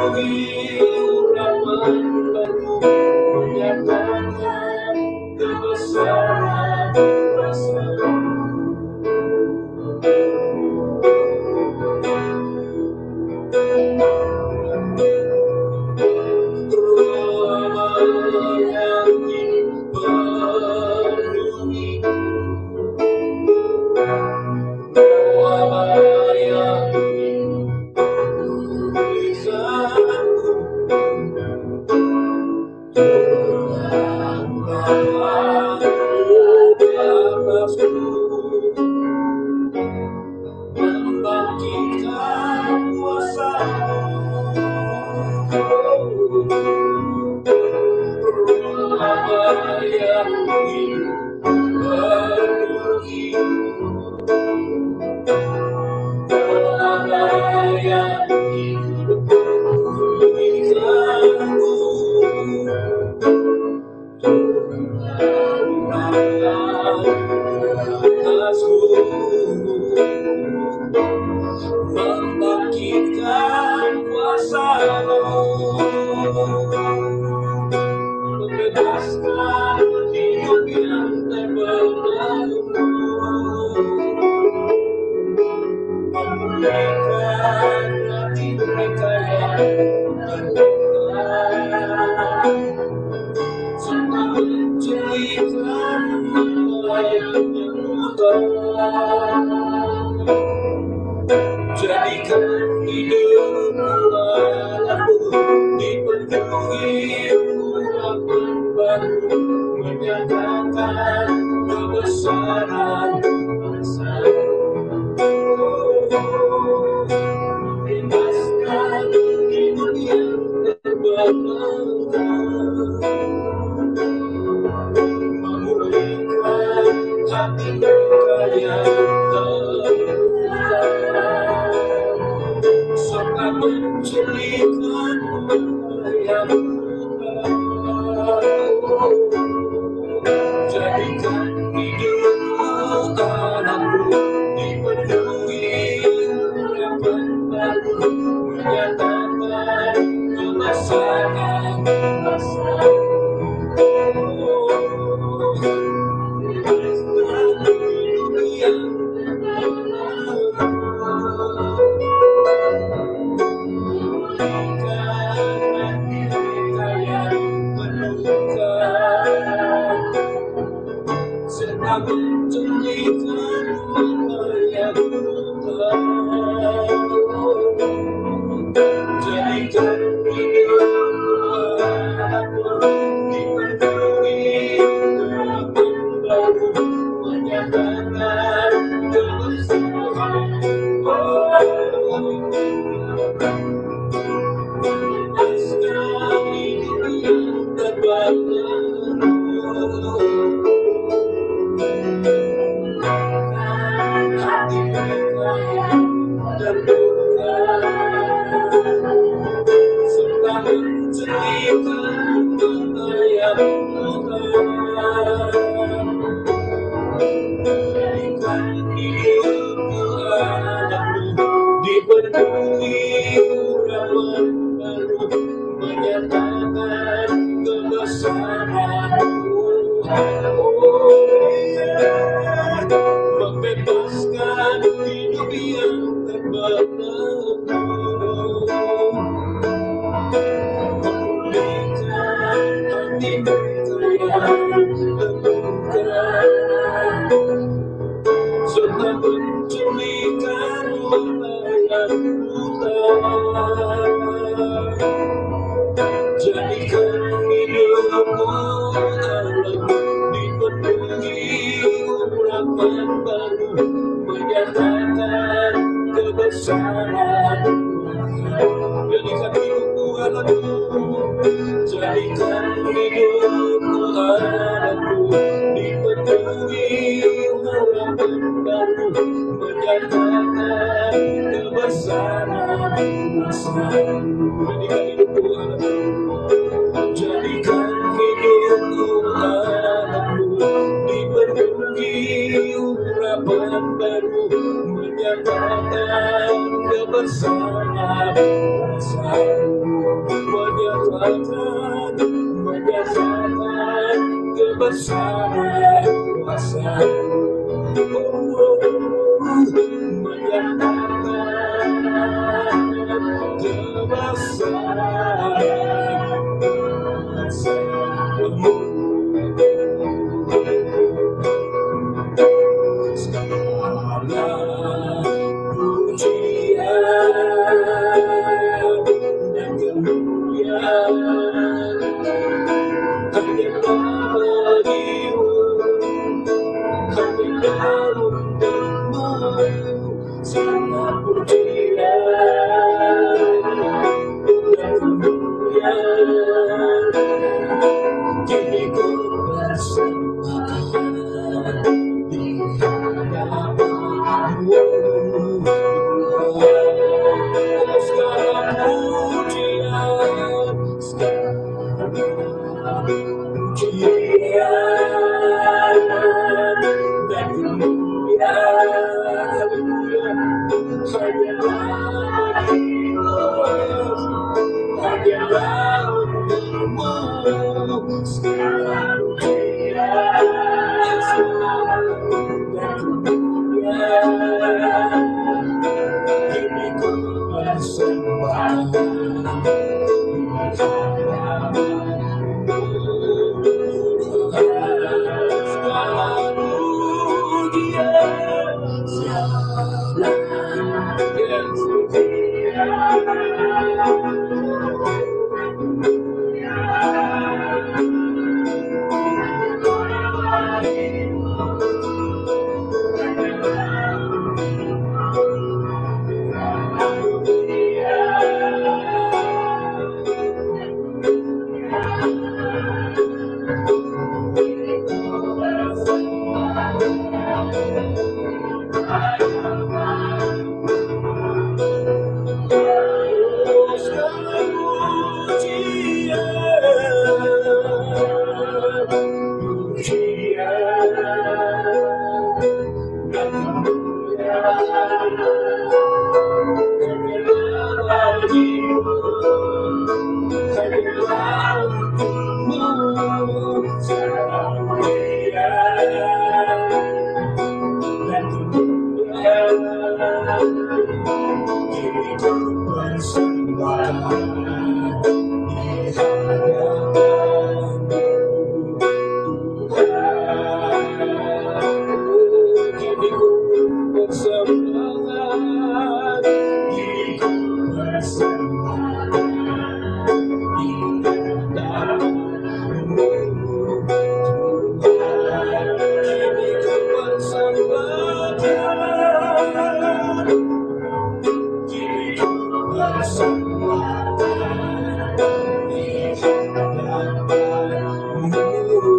memenuhi urapan baru, menyatakan kebesaran kuasa. Membangkitkan kuasa-Mu, membebaskan hidup yang terbelenggu, memulihkan hati mereka yang terluka, serta menjadikan mereka yang terluka. Jadikan hidupku anakku dipenuhi urapan baru, menyatakan kebesaran kuasa. Bebaskan hidup yang terbelenggu, memulihkan hati mereka yang terluka, serta menjadikan mereka yang terluka. Jadikan hidupku anakku dipenuhi urapan baru, menyatakan kebesaran kuasa. Bebaskan hidup yang serta menjadikan mereka yang terluka. Jadikan hidupku anakku dipenuhi urapan baru, menyatakan kebesaran kuasa. Bebaskan hidup yang terbelenggu, hati mereka yang terluka, serta menjadikan mereka yang terluka. Jadikan hidupku anakku dipenuhi urapan baru, menyatakan kebesaran-Mu. Membebaskan hidup yang terbelenggu, memulihkan hati mereka yang terluka, serta menjadikan mereka yang terluka. Jadikan hidupku anakku dipenuhi urapan baru, menyatakan kebesaran. Jadikan hidupku anakku, jadikan hidupku anakku dipenuhi urapan baru, menyatakan kebesaran kuasa. Jadikan hidupku anakku, jadikan hidupku anakku dipenuhi urapan baru, menyatakan kebesaran kuasa. akan menyatakan kebesaran kuasa-Mu. Menyatakan kebesaran kuasa-Mu. Segala pujian dan kemuliaan hanyalah bagi-Mu, hanyalah untuk-Mu. Segala pujian dan kemuliaan kini ku persembahkan di hadapan-Mu. Segala pujian, segala pujian dan kemuliaan hanyalah bagi-Mu, hanyalah untuk-Mu. Segala pujian dan kemuliaan kini ku persembahkan segala pujian,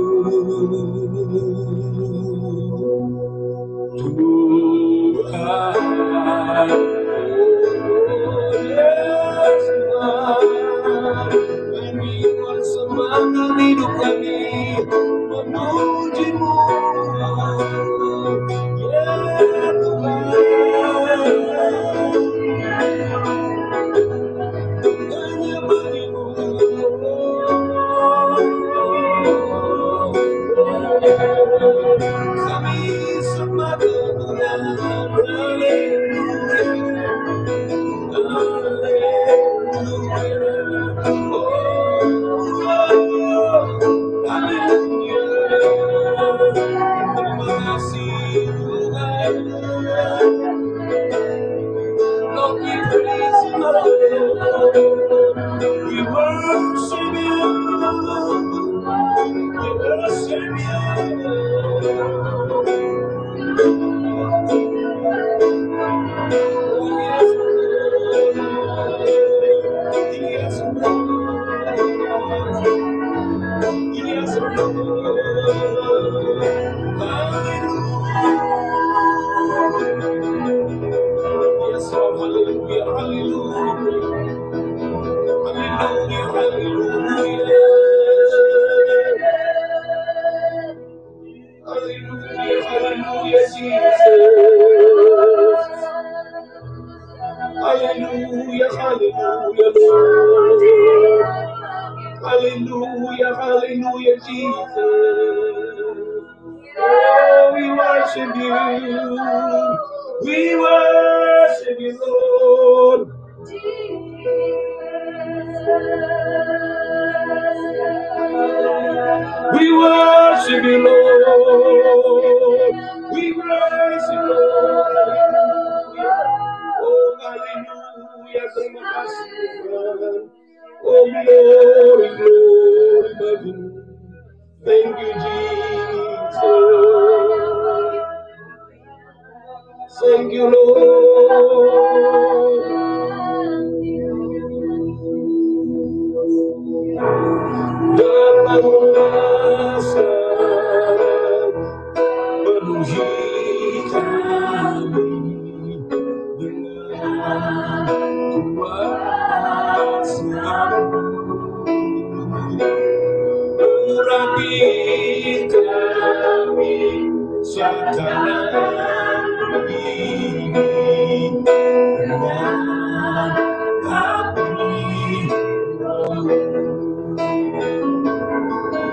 segala Hallelujah, hallelujah, Jesus. Oh, we worship you. We worship you, Lord. We worship you, Lord. We praise you, Lord. Oh, hallelujah. Terima kasih, Tuhan. Oh, glory, glory, glory. Thank you, Jesus. Thank you, Lord. Datanglah sekarang, penuhi kami dengan kuasa-Mu. Urapi kami sekarang ini dengan hati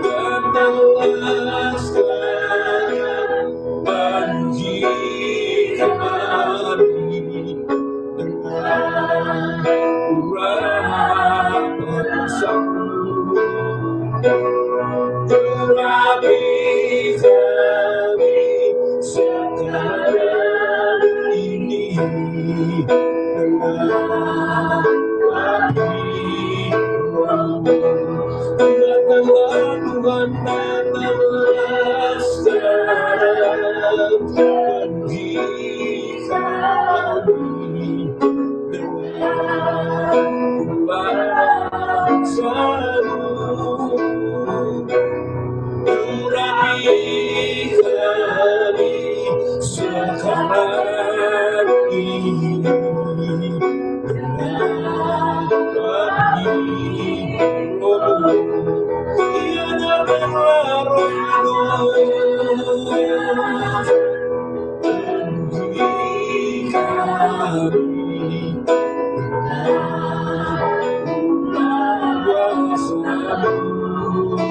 datanglah sekarang, penuhi kami dengan urapan kuasa-Mu. Urapi kami sekarang ini dengan hati-Mu. Datanglah Tuhan, datanglah sekarang, penuhi kami dengan kuasa-Mu. Urapi kami sekarang ini dengan hati-Mu. Ia datanglah Roh Kudus, penuhi kami dengan kuasa-Mu. Urapi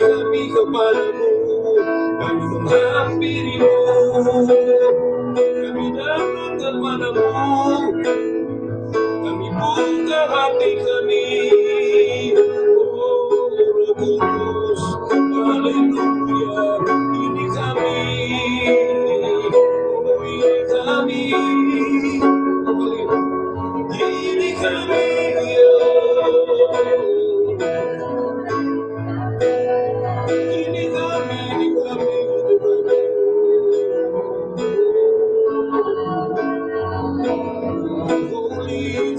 kami sekarang ini dengan Holy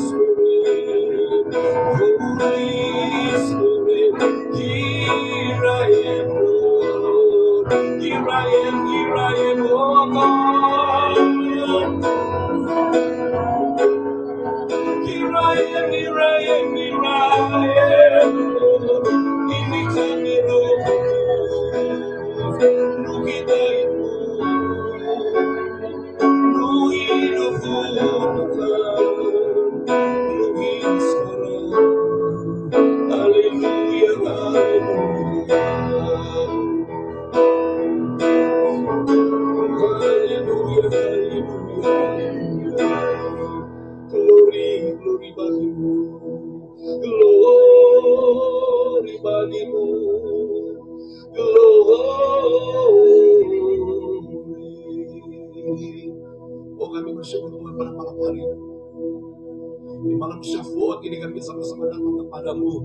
Spirit, here I am, oh God. Here I am, here I am, here I am. Ini kami roh, roh kita itu, roh hidupku Tuhan, roh hidup sekarang. Haleluya, haleluya. Haleluya, haleluya, haleluya. Glory, glory bagimu. Glory bagimu. Glory. Oh, kami bersyukur Tuhan pada malam hari ini. Di malam Syafuat ini kami sama-sama datang kepadamu.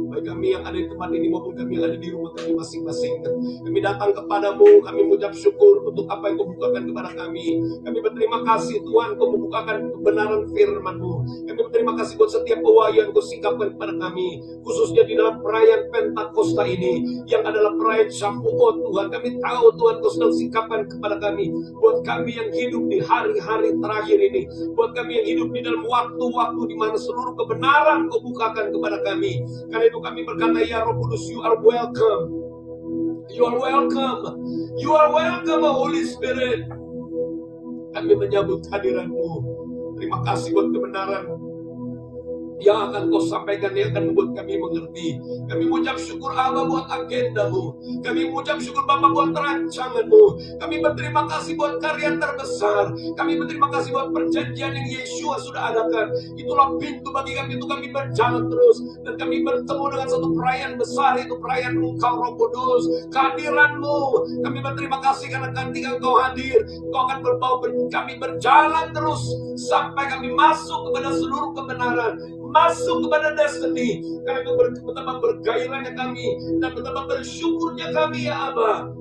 Baik kami yang ada di tempat ini maupun kami yang ada di rumah kami masing-masing. Kami datang kepadamu, kami mengucap syukur untuk apa yang kau bukakan kepada kami. Kami berterima kasih Tuhan, kau membukakan kebenaran firman-Mu. Kami berterima kasih buat setiap pewahyuan kau singkapkan kepada kami. Khususnya di dalam perayaan Pentakosta ini, yang adalah perayaan Syafuat Tuhan. Kami tahu Tuhan kau sedang singkapkan kepada kami. Buat kami yang hidup di hari-hari terakhir ini. Buat kami yang hidup di dalam waktu-waktu di mana seluruh kebenaran kau bukakan kepada kami. Karena itu kami berkata, ya Roh Kudus, you are welcome. You are welcome. You are welcome, Holy Spirit. Kami menyambut hadirat-Mu. Terima kasih buat kebenaran yang akan kau sampaikan, yang akan membuat kami mengerti. Kami mengucap syukur Allah buat agenda-Mu. Kami mengucap syukur Bapa buat rancangan-Mu. Kami berterima kasih buat karya terbesar. Kami berterima kasih buat perjanjian yang Yeshua sudah adakan. Itulah pintu bagi kami untuk kami berjalan terus. Dan kami bertemu dengan satu perayaan besar, yaitu perayaan Engkau Roh Kudus, kehadiran-Mu. Kami berterima kasih karena ketika Engkau hadir, Engkau akan berbawa kami berjalan terus sampai kami masuk kepada seluruh kebenaran, masuk kepada destiny. Karena itu betapa bergairahnya kami dan betapa bersyukurnya kami ya Aba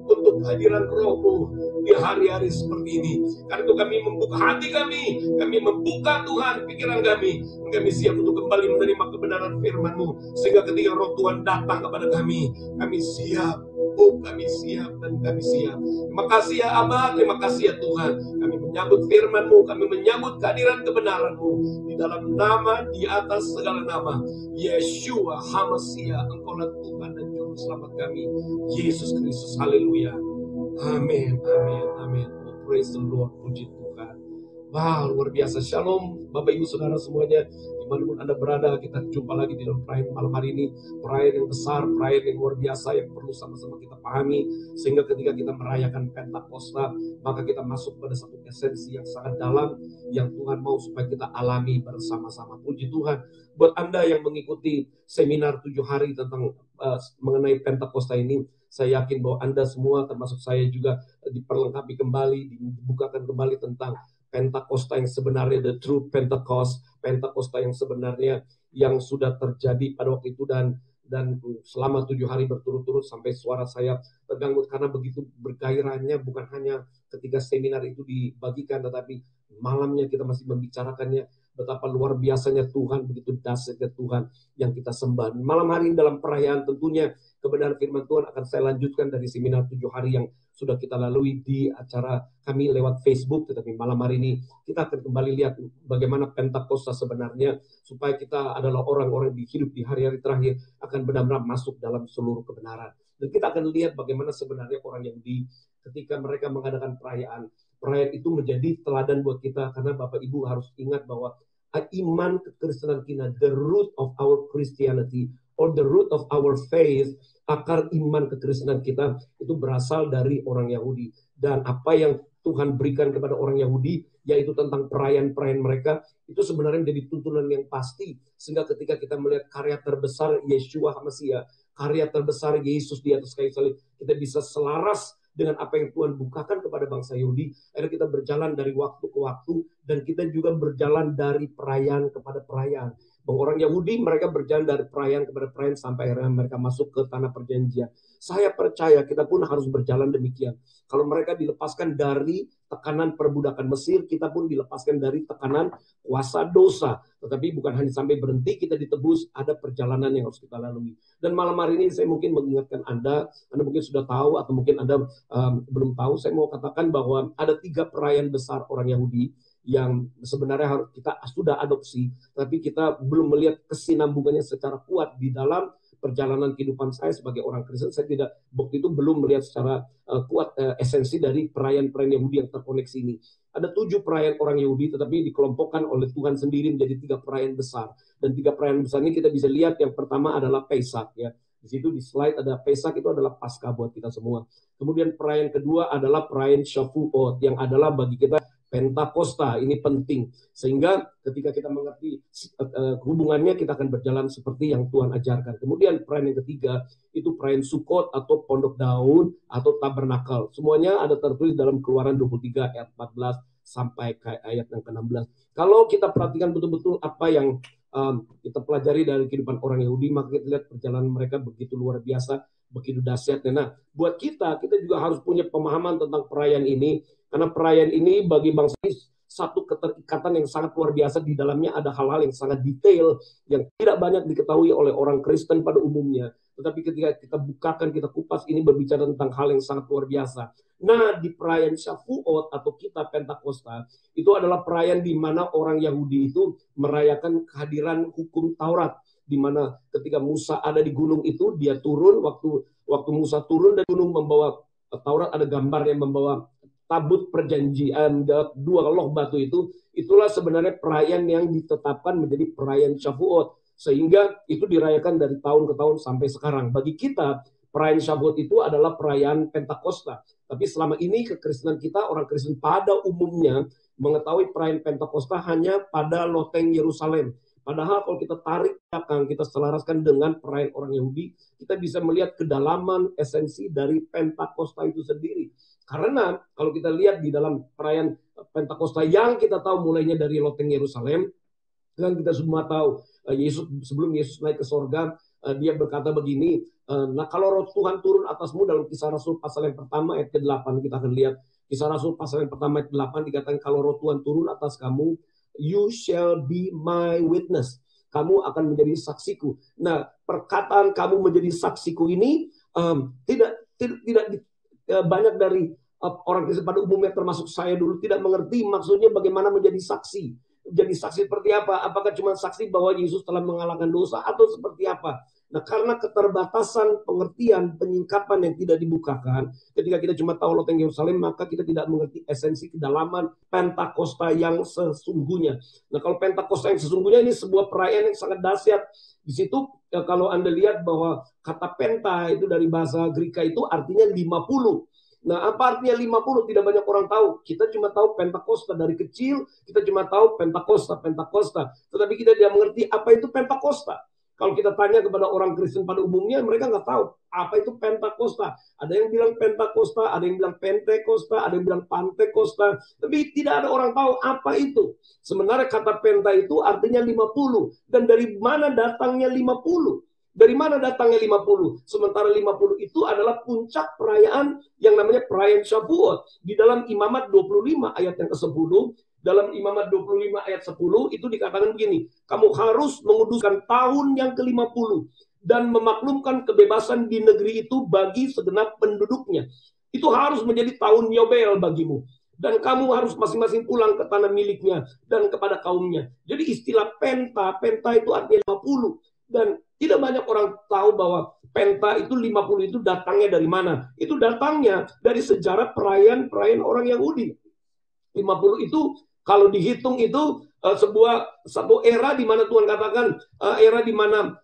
untuk kehadiran Roh-Mu di hari-hari seperti ini. Karena itu kami membuka hati kami membuka Tuhan pikiran kami siap untuk kembali menerima kebenaran firman-Mu. Sehingga ketika Roh Tuhan datang kepada kami siap. Oh, kami siap dan kami siap. Terima kasih ya Aba, terima kasih ya Tuhan. Kami menyambut firman-Mu, kami menyambut kehadiran kebenaran-Mu di dalam nama, di atas segala nama, Yeshua HaMashiach, Engkaulah Tuhan dan Juru Selamat kami, Yesus Kristus. Haleluya. Amin, amin, amin. Oh, praise the Lord, puji Tuhan. Wow, luar biasa. Shalom Bapak Ibu Saudara semuanya, dimanapun Anda berada. Kita jumpa lagi di dalam perayaan malam hari ini. Perayaan yang besar, perayaan yang luar biasa, yang perlu sama-sama kita pahami. Sehingga ketika kita merayakan Pentakosta, maka kita masuk pada satu esensi yang sangat dalam, yang Tuhan mau supaya kita alami bersama-sama. Puji Tuhan. Buat Anda yang mengikuti seminar 7 hari tentang mengenai Pentakosta ini, saya yakin bahwa Anda semua, termasuk saya juga, diperlengkapi kembali, dibukakan kembali tentang Pentakosta yang sebenarnya, the true Pentecost, Pentakosta yang sebenarnya yang sudah terjadi pada waktu itu, dan selama 7 hari berturut-turut sampai suara saya terganggu karena begitu bergairahnya, bukan hanya ketika seminar itu dibagikan, tetapi malamnya kita masih membicarakannya. Betapa luar biasanya Tuhan, begitu dahsyatnya Tuhan yang kita sembah. Malam hari ini dalam perayaan tentunya kebenaran firman Tuhan akan saya lanjutkan dari seminar 7 hari yang sudah kita lalui di acara kami lewat Facebook. Tetapi malam hari ini kita akan kembali lihat bagaimana Pentakosta sebenarnya, supaya kita adalah orang-orang yang hidup di hari-hari terakhir akan benar-benar masuk dalam seluruh kebenaran. Dan kita akan lihat bagaimana sebenarnya orang Yahudi ketika mereka mengadakan perayaan itu menjadi teladan buat kita. Karena Bapak Ibu harus ingat bahwa iman kekristenan kita, the root of our Christianity or the root of our faith, akar iman kekristenan kita itu berasal dari orang Yahudi. Dan apa yang Tuhan berikan kepada orang Yahudi, yaitu tentang perayaan-perayaan mereka, itu sebenarnya menjadi tuntunan yang pasti. Sehingga ketika kita melihat karya terbesar Yeshua HaMashiach, karya terbesar Yesus di atas kayu salib, kita bisa selaras dengan apa yang Tuhan bukakan kepada bangsa Yahudi. Akhirnya kita berjalan dari waktu ke waktu, dan kita juga berjalan dari perayaan kepada perayaan. Bahwa orang Yahudi mereka berjalan dari perayaan kepada perayaan sampai akhirnya mereka masuk ke tanah perjanjian. Saya percaya kita pun harus berjalan demikian. Kalau mereka dilepaskan dari tekanan perbudakan Mesir, kita pun dilepaskan dari tekanan kuasa dosa. Tetapi bukan hanya sampai berhenti kita ditebus, ada perjalanan yang harus kita lalui. Dan malam hari ini saya mungkin mengingatkan Anda mungkin sudah tahu atau mungkin Anda belum tahu, saya mau katakan bahwa ada 3 perayaan besar orang Yahudi yang sebenarnya harus kita sudah adopsi, tapi kita belum melihat kesinambungannya secara kuat di dalam perjalanan kehidupan saya sebagai orang Kristen. Saya tidak waktu itu belum melihat secara kuat esensi dari perayaan-perayaan Yahudi yang terkoneksi ini. Ada 7 perayaan orang Yahudi, tetapi dikelompokkan oleh Tuhan sendiri menjadi 3 perayaan besar. Dan 3 perayaan besar ini kita bisa lihat, yang pertama adalah Pesak, ya. Di situ di slide ada Pesak, itu adalah Paskah buat kita semua. Kemudian perayaan kedua adalah perayaan Shavuot, yang adalah bagi kita Pentakosta. Ini penting sehingga ketika kita mengerti hubungannya, kita akan berjalan seperti yang Tuhan ajarkan. Kemudian perayaan yang ketiga itu perayaan Sukot atau Pondok Daun atau Tabernakel. Semuanya ada tertulis dalam Keluaran 23 ayat 14 sampai ke ayat yang ke-16. Kalau kita perhatikan betul-betul apa yang kita pelajari dari kehidupan orang Yahudi, maka kita lihat perjalanan mereka begitu luar biasa, begitu dahsyat. Nah, buat kita juga harus punya pemahaman tentang perayaan ini, karena perayaan ini bagi bangsa ini satu keterikatan yang sangat luar biasa. Di dalamnya ada hal-hal yang sangat detail yang tidak banyak diketahui oleh orang Kristen pada umumnya. Tetapi ketika kita bukakan, kita kupas, ini berbicara tentang hal yang sangat luar biasa. Nah, di perayaan Shavuot atau kita Pentakosta, itu adalah perayaan di mana orang Yahudi itu merayakan kehadiran hukum Taurat, di mana ketika Musa ada di gunung itu, dia turun, waktu Musa turun dari gunung membawa Taurat, ada gambar yang membawa tabut perjanjian, 2 loh batu itu, itulah sebenarnya perayaan yang ditetapkan menjadi perayaan Shavuot, sehingga itu dirayakan dari tahun ke tahun sampai sekarang. Bagi kita, perayaan Shavuot itu adalah perayaan Pentakosta. Tapi selama ini kekristenan kita, orang Kristen pada umumnya mengetahui perayaan Pentakosta hanya pada loteng Yerusalem. Padahal kalau kita tarik belakang, kita selaraskan dengan perayaan orang Yahudi, kita bisa melihat kedalaman esensi dari Pentakosta itu sendiri. Karena kalau kita lihat di dalam perayaan Pentakosta yang kita tahu mulainya dari loteng Yerusalem, dan kita semua tahu sebelum Yesus naik ke sorga, dia berkata begini, nah kalau roh Tuhan turun atasmu, dalam Kisah Rasul pasal yang pertama ayat ke-8, kita akan lihat Kisah Rasul pasal yang pertama ayat 8 dikatakan, kalau roh Tuhan turun atas kamu, you shall be my witness. Kamu akan menjadi saksiku. Nah, perkataan kamu menjadi saksiku ini tidak banyak dari orang Kristen pada umumnya, termasuk saya dulu, tidak mengerti maksudnya bagaimana menjadi saksi. Jadi saksi seperti apa? Apakah cuma saksi bahwa Yesus telah mengalahkan dosa atau seperti apa? Nah, karena keterbatasan pengertian, penyingkapan yang tidak dibukakan, ketika kita cuma tahu loteng Yerusalem, maka kita tidak mengerti esensi kedalaman Pentakosta yang sesungguhnya. Nah, kalau Pentakosta yang sesungguhnya ini sebuah perayaan yang sangat dahsyat. Di situ kalau Anda lihat bahwa kata penta itu dari bahasa Greka itu artinya 50. Nah, apa artinya 50? Tidak banyak orang tahu. Kita cuma tahu Pentakosta dari kecil, kita cuma tahu Pentakosta. Tetapi kita tidak mengerti apa itu Pentakosta. Kalau kita tanya kepada orang Kristen pada umumnya, mereka nggak tahu apa itu Pentakosta. Ada yang bilang Pentakosta, ada yang bilang Pentekosta, ada yang bilang Pantekosta. Tapi tidak ada orang tahu apa itu. Sebenarnya kata Penta itu artinya 50. Dan dari mana datangnya 50? Dari mana datangnya 50? Sementara 50 itu adalah puncak perayaan yang namanya perayaan Shavuot. Di dalam Imamat 25 ayat yang ke-10, dalam Imamat 25 ayat 10 itu dikatakan begini, kamu harus menguduskan tahun yang ke-50 dan memaklumkan kebebasan di negeri itu bagi segenap penduduknya. Itu harus menjadi tahun Yobel bagimu. Dan kamu harus masing-masing pulang ke tanah miliknya dan kepada kaumnya. Jadi istilah penta itu artinya 50. Dan tidak banyak orang tahu bahwa penta itu 50 itu datangnya dari mana. Itu datangnya dari sejarah perayaan orang Yahudi. 50 itu kalau dihitung itu satu era di mana Tuhan katakan era di mana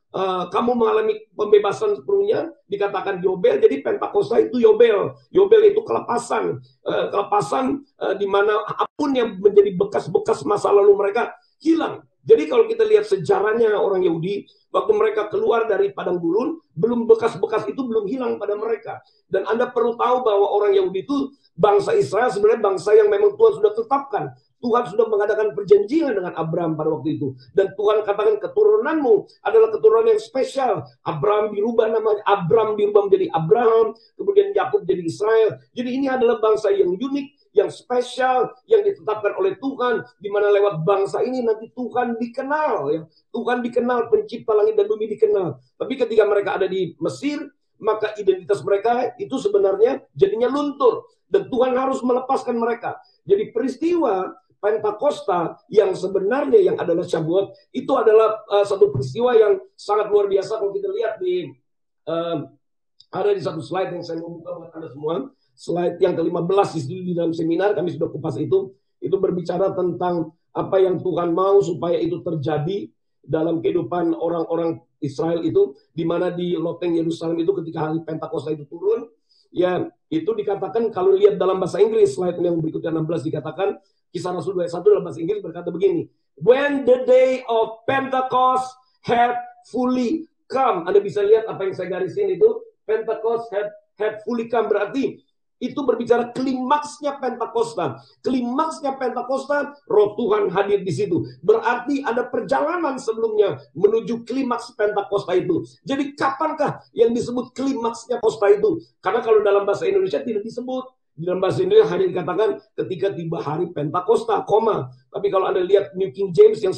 kamu mengalami pembebasan sepenuhnya, dikatakan Yobel. Jadi Pentakosta itu Yobel. Yobel itu kelepasan. Kelepasan di mana apapun yang menjadi bekas-bekas masa lalu mereka hilang. Jadi kalau kita lihat sejarahnya orang Yahudi, waktu mereka keluar dari padang gurun, belum bekas-bekas itu belum hilang pada mereka. Dan Anda perlu tahu bahwa orang Yahudi itu bangsa Israel sebenarnya bangsa yang memang Tuhan sudah tetapkan. Tuhan sudah mengadakan perjanjian dengan Abraham pada waktu itu. Dan Tuhan katakan keturunanmu adalah keturunan yang spesial. Abraham dirubah namanya, Abram dirubah menjadi Abraham, kemudian Yakub jadi Israel. Jadi ini adalah bangsa yang unik, yang spesial, yang ditetapkan oleh Tuhan, di mana lewat bangsa ini nanti Tuhan dikenal, ya. Tuhan dikenal, pencipta langit dan bumi dikenal. Tapi ketika mereka ada di Mesir, maka identitas mereka itu sebenarnya jadinya luntur. Dan Tuhan harus melepaskan mereka. Jadi peristiwa Pentakosta yang sebenarnya yang adalah Syabuat itu adalah satu peristiwa yang sangat luar biasa. Kalau kita lihat di ada di satu slide yang saya mau buka buat Anda semua, slide yang ke-15 di dalam seminar kami sudah kupas itu berbicara tentang apa yang Tuhan mau supaya itu terjadi dalam kehidupan orang-orang Israel itu, di mana di loteng Yerusalem itu ketika hari Pentakosta itu turun, ya itu dikatakan kalau lihat dalam bahasa Inggris slide yang berikutnya 16 dikatakan Kisah Rasul 21 dalam bahasa Inggris berkata begini, when the day of Pentecost had fully come. Anda bisa lihat apa yang saya garisin itu, Pentecost had fully come, berarti itu berbicara klimaksnya Pentakosta. Klimaksnya Pentakosta, Roh Tuhan hadir di situ. Berarti ada perjalanan sebelumnya menuju klimaks Pentakosta itu. Jadi kapankah yang disebut klimaksnya Pentakosta itu? Karena kalau dalam bahasa Indonesia tidak disebut. Di dalam bahasa Indonesia hanya dikatakan ketika tiba hari Pentakosta, koma. Tapi kalau Anda lihat New King James yang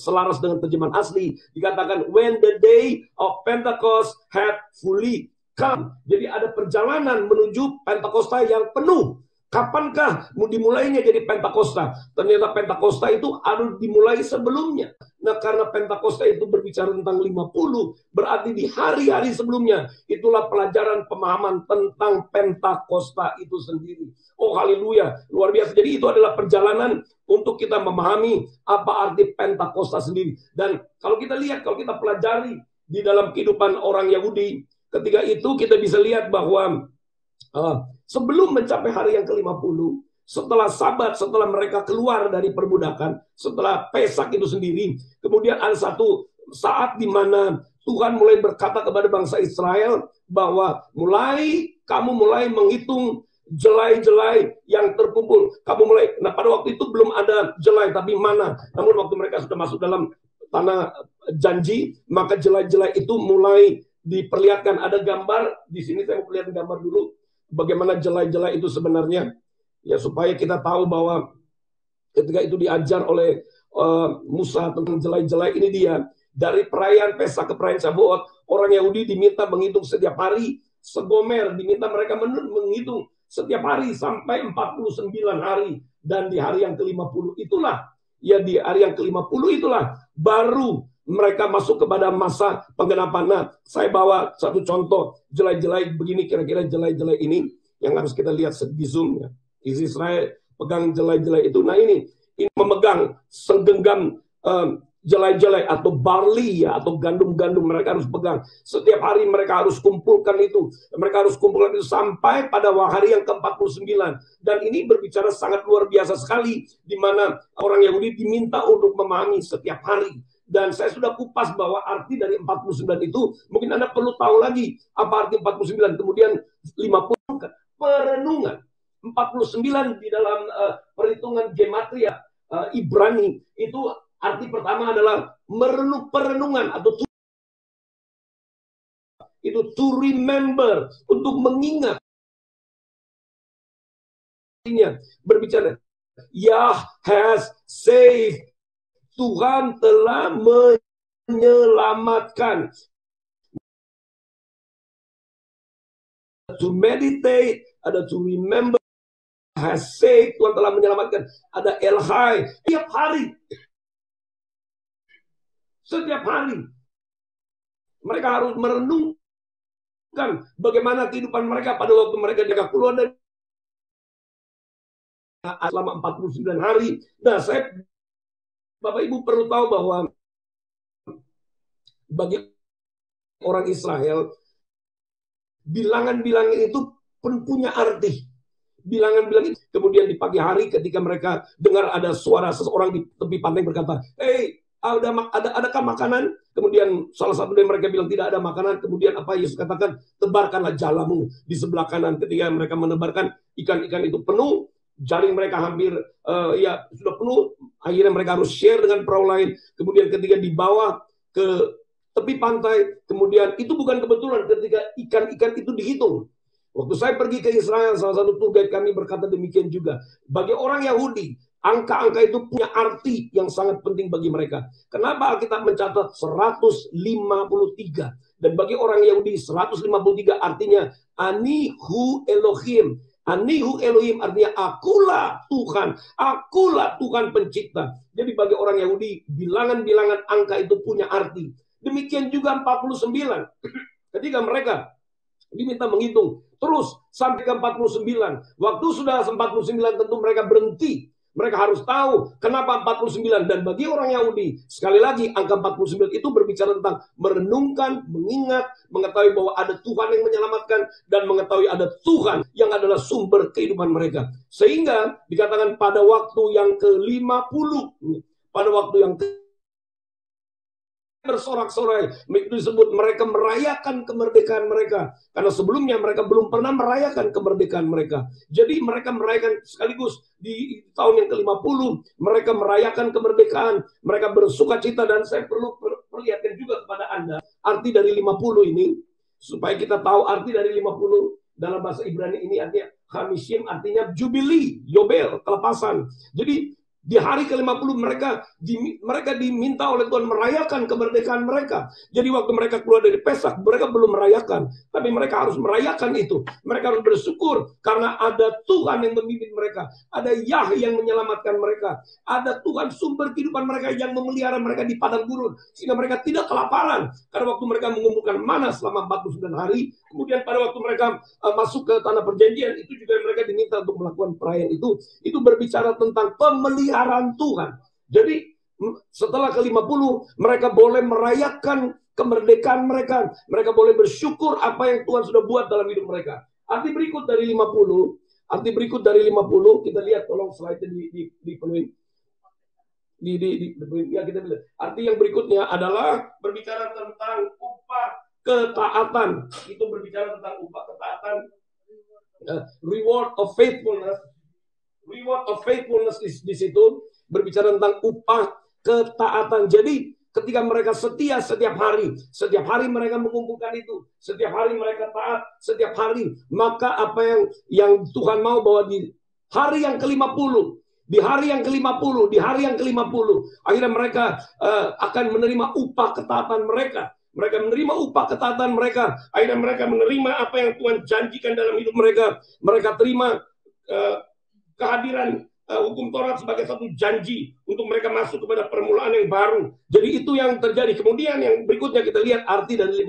selaras dengan terjemahan asli, dikatakan when the day of Pentecost had fully come. Jadi ada perjalanan menuju Pentakosta yang penuh. Kapankah dimulainya jadi Pentakosta? Ternyata Pentakosta itu harus dimulai sebelumnya. Nah, karena Pentakosta itu berbicara tentang 50, berarti di hari-hari sebelumnya itulah pelajaran pemahaman tentang Pentakosta itu sendiri. Oh haleluya, luar biasa. Jadi itu adalah perjalanan untuk kita memahami apa arti Pentakosta sendiri. Dan kalau kita lihat, kalau kita pelajari di dalam kehidupan orang Yahudi, ketika itu kita bisa lihat bahwa sebelum mencapai hari yang ke-50, setelah Sabat, setelah mereka keluar dari perbudakan, setelah Pesak itu sendiri, kemudian ada satu saat di mana Tuhan mulai berkata kepada bangsa Israel bahwa kamu mulai menghitung jelai-jelai yang terkumpul. Nah pada waktu itu belum ada jelai, tapi mana. Namun waktu mereka sudah masuk dalam tanah janji, maka jelai-jelai itu mulai diperlihatkan. Ada gambar di sini, saya mau lihat gambar dulu bagaimana jelai-jelai itu sebenarnya, ya supaya kita tahu bahwa ketika itu diajar oleh Musa tentang jelai-jelai ini, dia dari perayaan Pesak ke perayaan Syabuat, orang Yahudi diminta menghitung setiap hari segomer, diminta mereka menghitung setiap hari sampai 49 hari, dan di hari yang ke-50 itulah, ya di hari yang ke-50 itulah baru mereka masuk kepada masa penggenapan. Nah, saya bawa satu contoh jelai-jelai begini, kira-kira jelai-jelai ini yang harus kita lihat di zoom ya. Israel pegang jelai-jelai itu. Nah ini memegang segenggam jelai-jelai atau barley ya, atau gandum-gandum mereka harus pegang. Setiap hari mereka harus kumpulkan itu. Mereka harus kumpulkan itu sampai pada hari yang ke-49. Dan ini berbicara sangat luar biasa sekali, di mana orang Yahudi diminta untuk memahami setiap hari. Dan saya sudah kupas bahwa arti dari 49 itu, mungkin Anda perlu tahu lagi apa arti 49. Kemudian 50 perenungan. 49 di dalam perhitungan gematria Ibrani itu arti pertama adalah perenungan atau itu to remember, untuk mengingat. Berbicara Yah has saved, Tuhan telah menyelamatkan. To meditate, ada to remember, has saved, Tuhan telah menyelamatkan. Ada Elhai, setiap hari mereka harus merenungkan bagaimana kehidupan mereka pada waktu mereka keluar dari selama 49 hari. Nah, Bapak Ibu perlu tahu bahwa bagi orang Israel, bilangan-bilangan itu pun punya arti. Bilangan-bilangan itu, kemudian di pagi hari ketika mereka dengar ada suara seseorang di tepi pantai berkata, "Hey, adakah makanan?" Kemudian salah satu dari mereka bilang tidak ada makanan. Kemudian apa Yesus katakan? Tebarkanlah jalamu di sebelah kanan. Ketika mereka menebarkan, ikan-ikan itu penuh. jaring mereka hampir ya sudah penuh. Akhirnya mereka harus share dengan perahu lain. Kemudian ketika dibawa ke tepi pantai, kemudian itu bukan kebetulan ketika ikan-ikan itu dihitung. Waktu saya pergi ke Israel, salah satu tour guide kami berkata demikian juga. Bagi orang Yahudi, angka-angka itu punya arti yang sangat penting bagi mereka. Kenapa Alkitab mencatat 153? Dan bagi orang Yahudi 153 artinya Anihu Elohim. Anihu Elohim artinya akulah Tuhan pencipta. Jadi bagi orang Yahudi, bilangan-bilangan angka itu punya arti. Demikian juga 49. Ketika mereka diminta menghitung terus sampai ke 49. Waktu sudah 49 tentu mereka berhenti. Mereka harus tahu kenapa 49. Dan bagi orang Yahudi, sekali lagi angka 49 itu berbicara tentang merenungkan, mengingat, mengetahui bahwa ada Tuhan yang menyelamatkan, dan mengetahui ada Tuhan yang adalah sumber kehidupan mereka. Sehingga dikatakan pada waktu yang ke-50, pada waktu yang bersorak-sorai, itu disebut mereka merayakan kemerdekaan mereka, karena sebelumnya mereka belum pernah merayakan kemerdekaan mereka. Jadi mereka merayakan sekaligus di tahun yang ke-50 mereka merayakan kemerdekaan, mereka bersuka cita. Dan saya perlu perlihatkan juga kepada Anda arti dari 50 ini, supaya kita tahu arti dari 50 dalam bahasa Ibrani ini artinya Hamishim, artinya Jubili, Yobel, kelepasan. Jadi di hari ke-50 mereka diminta oleh Tuhan merayakan kemerdekaan mereka. Jadi waktu mereka keluar dari Pesak, mereka belum merayakan, tapi mereka harus merayakan itu. Mereka harus bersyukur karena ada Tuhan yang memimpin mereka, ada Yah yang menyelamatkan mereka, ada Tuhan sumber kehidupan mereka yang memelihara mereka di padang gurun, sehingga mereka tidak kelaparan. Karena waktu mereka mengumpulkan mana selama 49 hari, kemudian pada waktu mereka masuk ke tanah perjanjian, itu juga mereka diminta untuk melakukan perayaan itu berbicara tentang pemeliharaan Tuhan. Jadi setelah ke-50 mereka boleh merayakan kemerdekaan mereka. Mereka boleh bersyukur apa yang Tuhan sudah buat dalam hidup mereka. Arti berikut dari 50, kita lihat, tolong slide-nya dipenuhi. Ya, kita lihat. Arti yang berikutnya adalah berbicara tentang upah ketaatan. Itu berbicara tentang upah ketaatan. Reward of faithfulness. Reward of faithfulness di situ berbicara tentang upah ketaatan. Jadi ketika mereka setia setiap hari mereka mengumpulkan itu, setiap hari mereka taat, setiap hari, maka apa yang Tuhan mau bahwa di hari yang ke-50, di hari yang ke-50, akhirnya mereka akan menerima upah ketaatan mereka. Mereka menerima upah ketaatan mereka. Akhirnya mereka menerima apa yang Tuhan janjikan dalam hidup mereka. Mereka terima kehadiran hukum Taurat sebagai satu janji untuk mereka masuk kepada permulaan yang baru. Jadi itu yang terjadi. Kemudian yang berikutnya kita lihat arti dari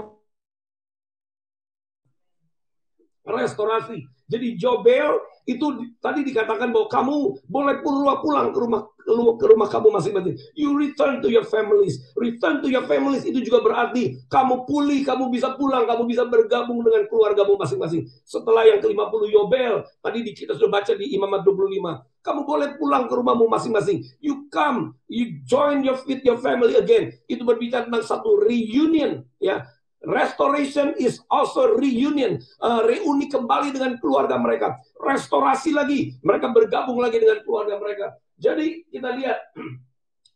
restorasi. Jadi Jobel itu tadi dikatakan bahwa kamu boleh pulang ke rumah kamu masing-masing. You return to your families. Return to your families itu juga berarti kamu pulih, kamu bisa pulang, kamu bisa bergabung dengan keluargamu masing-masing. Setelah yang ke-50 Yobel, tadi kita sudah baca di Imamat 25. Kamu boleh pulang ke rumahmu masing-masing. You come, you join with your family again. Itu berbicara tentang satu reunion, ya. Restoration is also reunion, reuni kembali dengan keluarga mereka, restorasi lagi, mereka bergabung lagi dengan keluarga mereka. Jadi kita lihat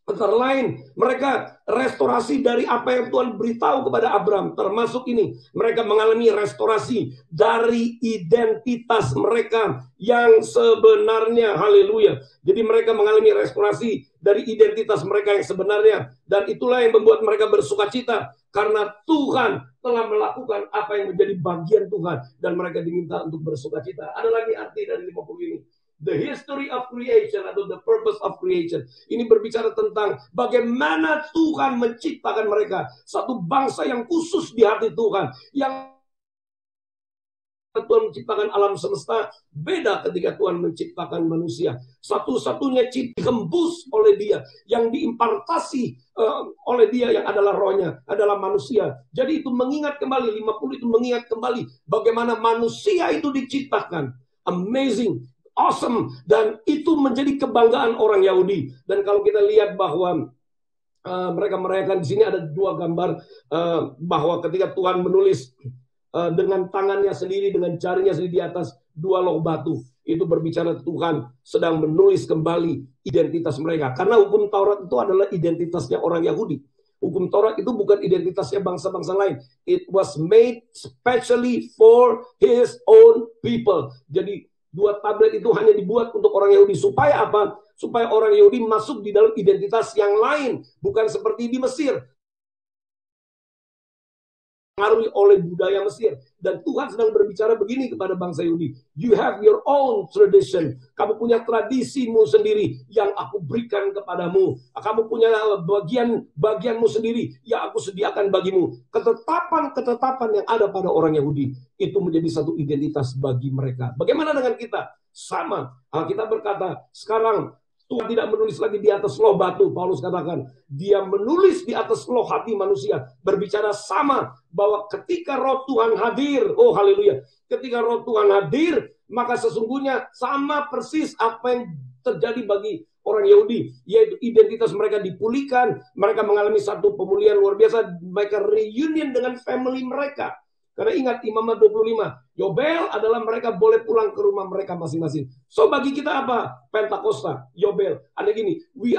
antara lain mereka restorasi dari apa yang Tuhan beritahu kepada Abraham, termasuk ini mereka mengalami restorasi dari identitas mereka yang sebenarnya. Haleluya. Jadi mereka mengalami restorasi dari identitas mereka yang sebenarnya, dan itulah yang membuat mereka bersukacita karena Tuhan telah melakukan apa yang menjadi bagian Tuhan, dan mereka diminta untuk bersukacita. Ada lagi arti dari 50 ini. The history of creation atau the purpose of creation. Ini berbicara tentang bagaimana Tuhan menciptakan mereka. Satu bangsa yang khusus di hati Tuhan. Yang Tuhan menciptakan alam semesta, beda ketika Tuhan menciptakan manusia. Satu-satunya cipta hembus oleh Dia, yang diimpartasi oleh Dia yang adalah rohnya, adalah manusia. Jadi itu mengingat kembali, 50 itu mengingat kembali bagaimana manusia itu diciptakan. Amazing, awesome, dan itu menjadi kebanggaan orang Yahudi. Dan kalau kita lihat bahwa mereka merayakan, di sini ada dua gambar bahwa ketika Tuhan menulis dengan tangannya sendiri, dengan jarinya sendiri di atas dua loh batu. Itu berbicara Tuhan sedang menulis kembali identitas mereka. Karena hukum Taurat itu adalah identitasnya orang Yahudi. Hukum Taurat itu bukan identitasnya bangsa-bangsa lain. It was made specially for his own people. Jadi 2 tablet itu hanya dibuat untuk orang Yahudi. Supaya apa? Supaya orang Yahudi masuk di dalam identitas yang lain. Bukan seperti di Mesir, dipengaruhi oleh budaya Mesir. Dan Tuhan sedang berbicara begini kepada bangsa Yahudi. You have your own tradition. Kamu punya tradisimu sendiri yang aku berikan kepadamu. Kamu punya bagianmu sendiri yang aku sediakan bagimu. Ketetapan-ketetapan yang ada pada orang Yahudi itu menjadi satu identitas bagi mereka. Bagaimana dengan kita? Sama. Kita berkata, sekarang Tuhan tidak menulis lagi di atas loh batu. Paulus katakan, dia menulis di atas loh hati manusia. Berbicara sama, bahwa ketika roh Tuhan hadir, oh haleluya, ketika roh Tuhan hadir, maka sesungguhnya sama persis apa yang terjadi bagi orang Yahudi, yaitu identitas mereka dipulihkan, mereka mengalami satu pemulihan luar biasa, mereka reunion dengan family mereka. Karena ingat Imamat 25, Yobel adalah mereka boleh pulang ke rumah mereka masing-masing. So bagi kita apa? Pentakosta, Yobel. Ada gini, we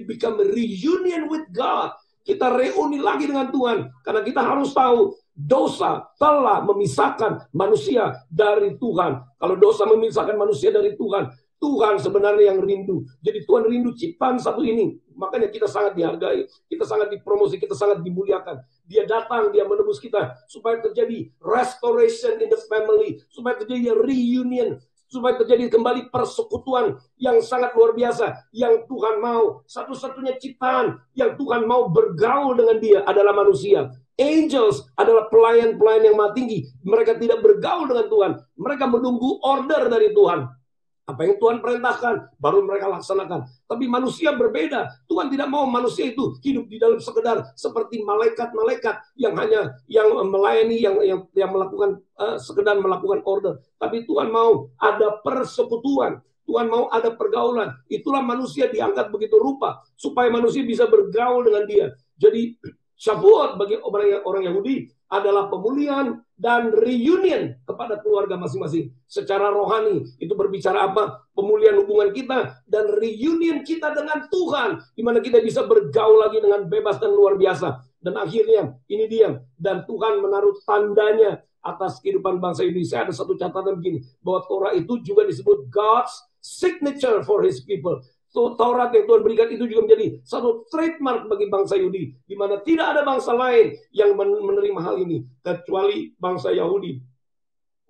become a reunion with God. Kita reuni lagi dengan Tuhan. Karena kita harus tahu, dosa telah memisahkan manusia dari Tuhan. Kalau dosa memisahkan manusia dari Tuhan, Tuhan sebenarnya yang rindu. Jadi Tuhan rindu ciptaan satu ini. Makanya kita sangat dihargai, kita sangat dipromosi, kita sangat dimuliakan. Dia datang, dia menebus kita. Supaya terjadi restoration in the family. Supaya terjadi reunion. Supaya terjadi kembali persekutuan yang sangat luar biasa. Yang Tuhan mau. Satu-satunya ciptaan yang Tuhan mau bergaul dengan dia adalah manusia. Angels adalah pelayan-pelayan yang maha tinggi. Mereka tidak bergaul dengan Tuhan. Mereka menunggu order dari Tuhan. Apa yang Tuhan perintahkan, baru mereka laksanakan. Tapi manusia berbeda. Tuhan tidak mau manusia itu hidup di dalam sekedar seperti malaikat-malaikat yang hanya melayani, yang melakukan sekedar melakukan order. Tapi Tuhan mau ada persekutuan. Tuhan mau ada pergaulan. Itulah manusia diangkat begitu rupa supaya manusia bisa bergaul dengan dia. Jadi Shavuot bagi orang Yahudi adalah pemulihan dan reunion kepada keluarga masing-masing. Secara rohani, itu berbicara apa? Pemulihan hubungan kita dan reunion kita dengan Tuhan. Di mana kita bisa bergaul lagi dengan bebas dan luar biasa. Dan akhirnya, ini dia. Dan Tuhan menaruh tandanya atas kehidupan bangsa Indonesia. Ada satu catatan begini, bahwa Torah itu juga disebut God's signature for his people. Taurat yang Tuhan berikan itu juga menjadi satu trademark bagi bangsa Yahudi, di mana tidak ada bangsa lain yang menerima hal ini kecuali bangsa Yahudi.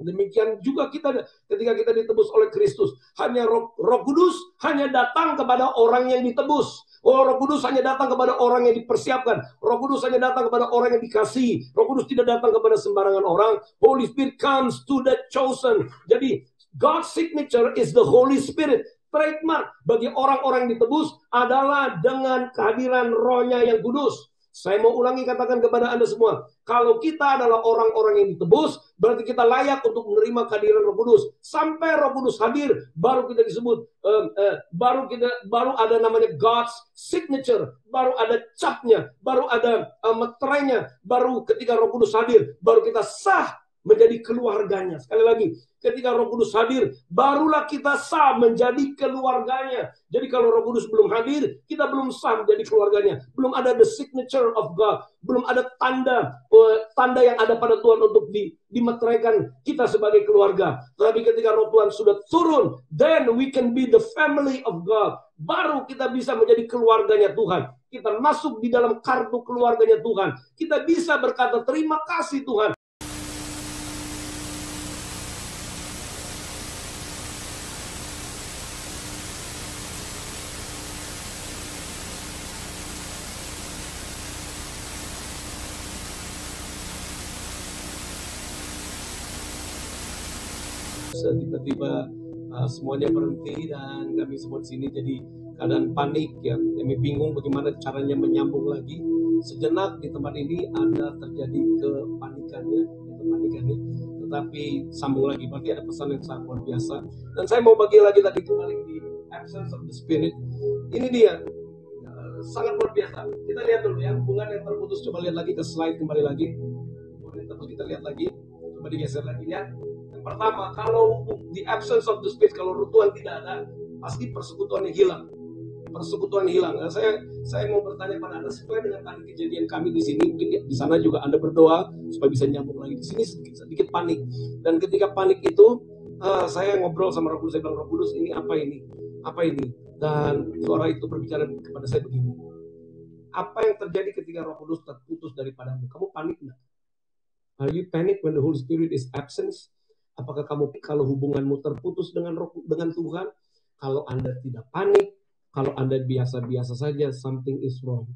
Demikian juga kita ketika kita ditebus oleh Kristus, hanya Roh Kudus hanya datang kepada orang yang ditebus. Roh Kudus hanya datang kepada orang yang dipersiapkan. Roh Kudus hanya datang kepada orang yang dikasihi. Roh Kudus tidak datang kepada sembarangan orang. Holy Spirit comes to the chosen. Jadi God's signature is the Holy Spirit. Trademark bagi orang-orang yang ditebus adalah dengan kehadiran Roh-Nya yang kudus. Saya mau ulangi, katakan kepada Anda semua, kalau kita adalah orang-orang yang ditebus, berarti kita layak untuk menerima kehadiran Roh Kudus. Sampai Roh Kudus hadir, baru kita disebut, baru ada namanya God's signature, baru ada capnya, baru ada meterainya, baru ketika Roh Kudus hadir, baru kita sah menjadi keluarganya. Sekali lagi, ketika Roh Kudus hadir, barulah kita sah menjadi keluarganya. Jadi kalau Roh Kudus belum hadir, kita belum sah menjadi keluarganya. Belum ada the signature of God. Belum ada tanda yang ada pada Tuhan untuk dimeteraikan kita sebagai keluarga. Tapi ketika Roh Tuhan sudah turun, then we can be the family of God. Baru kita bisa menjadi keluarganya Tuhan. Kita masuk di dalam kartu keluarganya Tuhan. Kita bisa berkata, terima kasih Tuhan. Tiba-tiba semuanya berhenti dan kami semua di sini jadi keadaan panik ya. Kami bingung bagaimana caranya menyambung lagi. Sejenak di tempat ini ada terjadi kepanikannya. Tetapi sambung lagi, berarti ada pesan yang sangat luar biasa. Dan saya mau bagi lagi tadi kembali di absence of the spirit. Ini dia sangat luar biasa. Kita lihat dulu ya, hubungan yang terputus. Coba lihat lagi ke slide kembali lagi. Hubungan yang terputus kita lihat lagi. Coba digeser lagi ya. Pertama, kalau the absence of the Spirit, kalau roh Tuhan tidak ada, pasti persekutuannya hilang. Persekutuan hilang. Nah, saya mau bertanya pada Anda sesuai dengan tadi kejadian kami di sini, mungkin di sana juga Anda berdoa supaya bisa nyambung lagi. Di sini sedikit panik, dan ketika panik itu saya ngobrol sama Roh Kudus, saya bilang, Roh Kudus, ini apa ini? Apa ini? Dan suara itu berbicara kepada saya begini, apa yang terjadi ketika Roh Kudus terputus daripadamu? Kamu panik enggak? Are you panic when the Holy Spirit is absent? Apakah kamu kalau hubunganmu terputus dengan Tuhan? Kalau Anda tidak panik, kalau Anda biasa-biasa saja, something is wrong.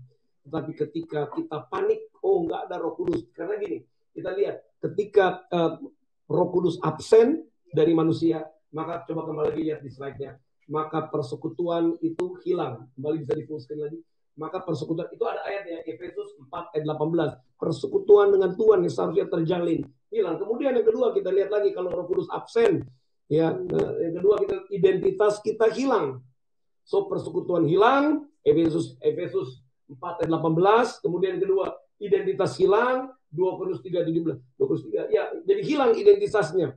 Tetapi ketika kita panik, oh nggak ada Roh Kudus. Karena gini, kita lihat, ketika Roh Kudus absen dari manusia, maka coba kembali lagi lihat di slide-nya, maka persekutuan itu hilang. Kembali bisa difungsikan lagi. Maka persekutuan itu ada ayatnya, Efesus 4 ayat 18. Persekutuan dengan Tuhan yang seharusnya terjalin hilang. Kemudian yang kedua kita lihat lagi, kalau Roh Kudus absen, ya, yang kedua identitas kita hilang. So persekutuan hilang, Efesus 4 ayat 18. Kemudian yang kedua, identitas hilang, 2 Korintus 3:17. 2 Korintus 3, ya, jadi hilang identitasnya.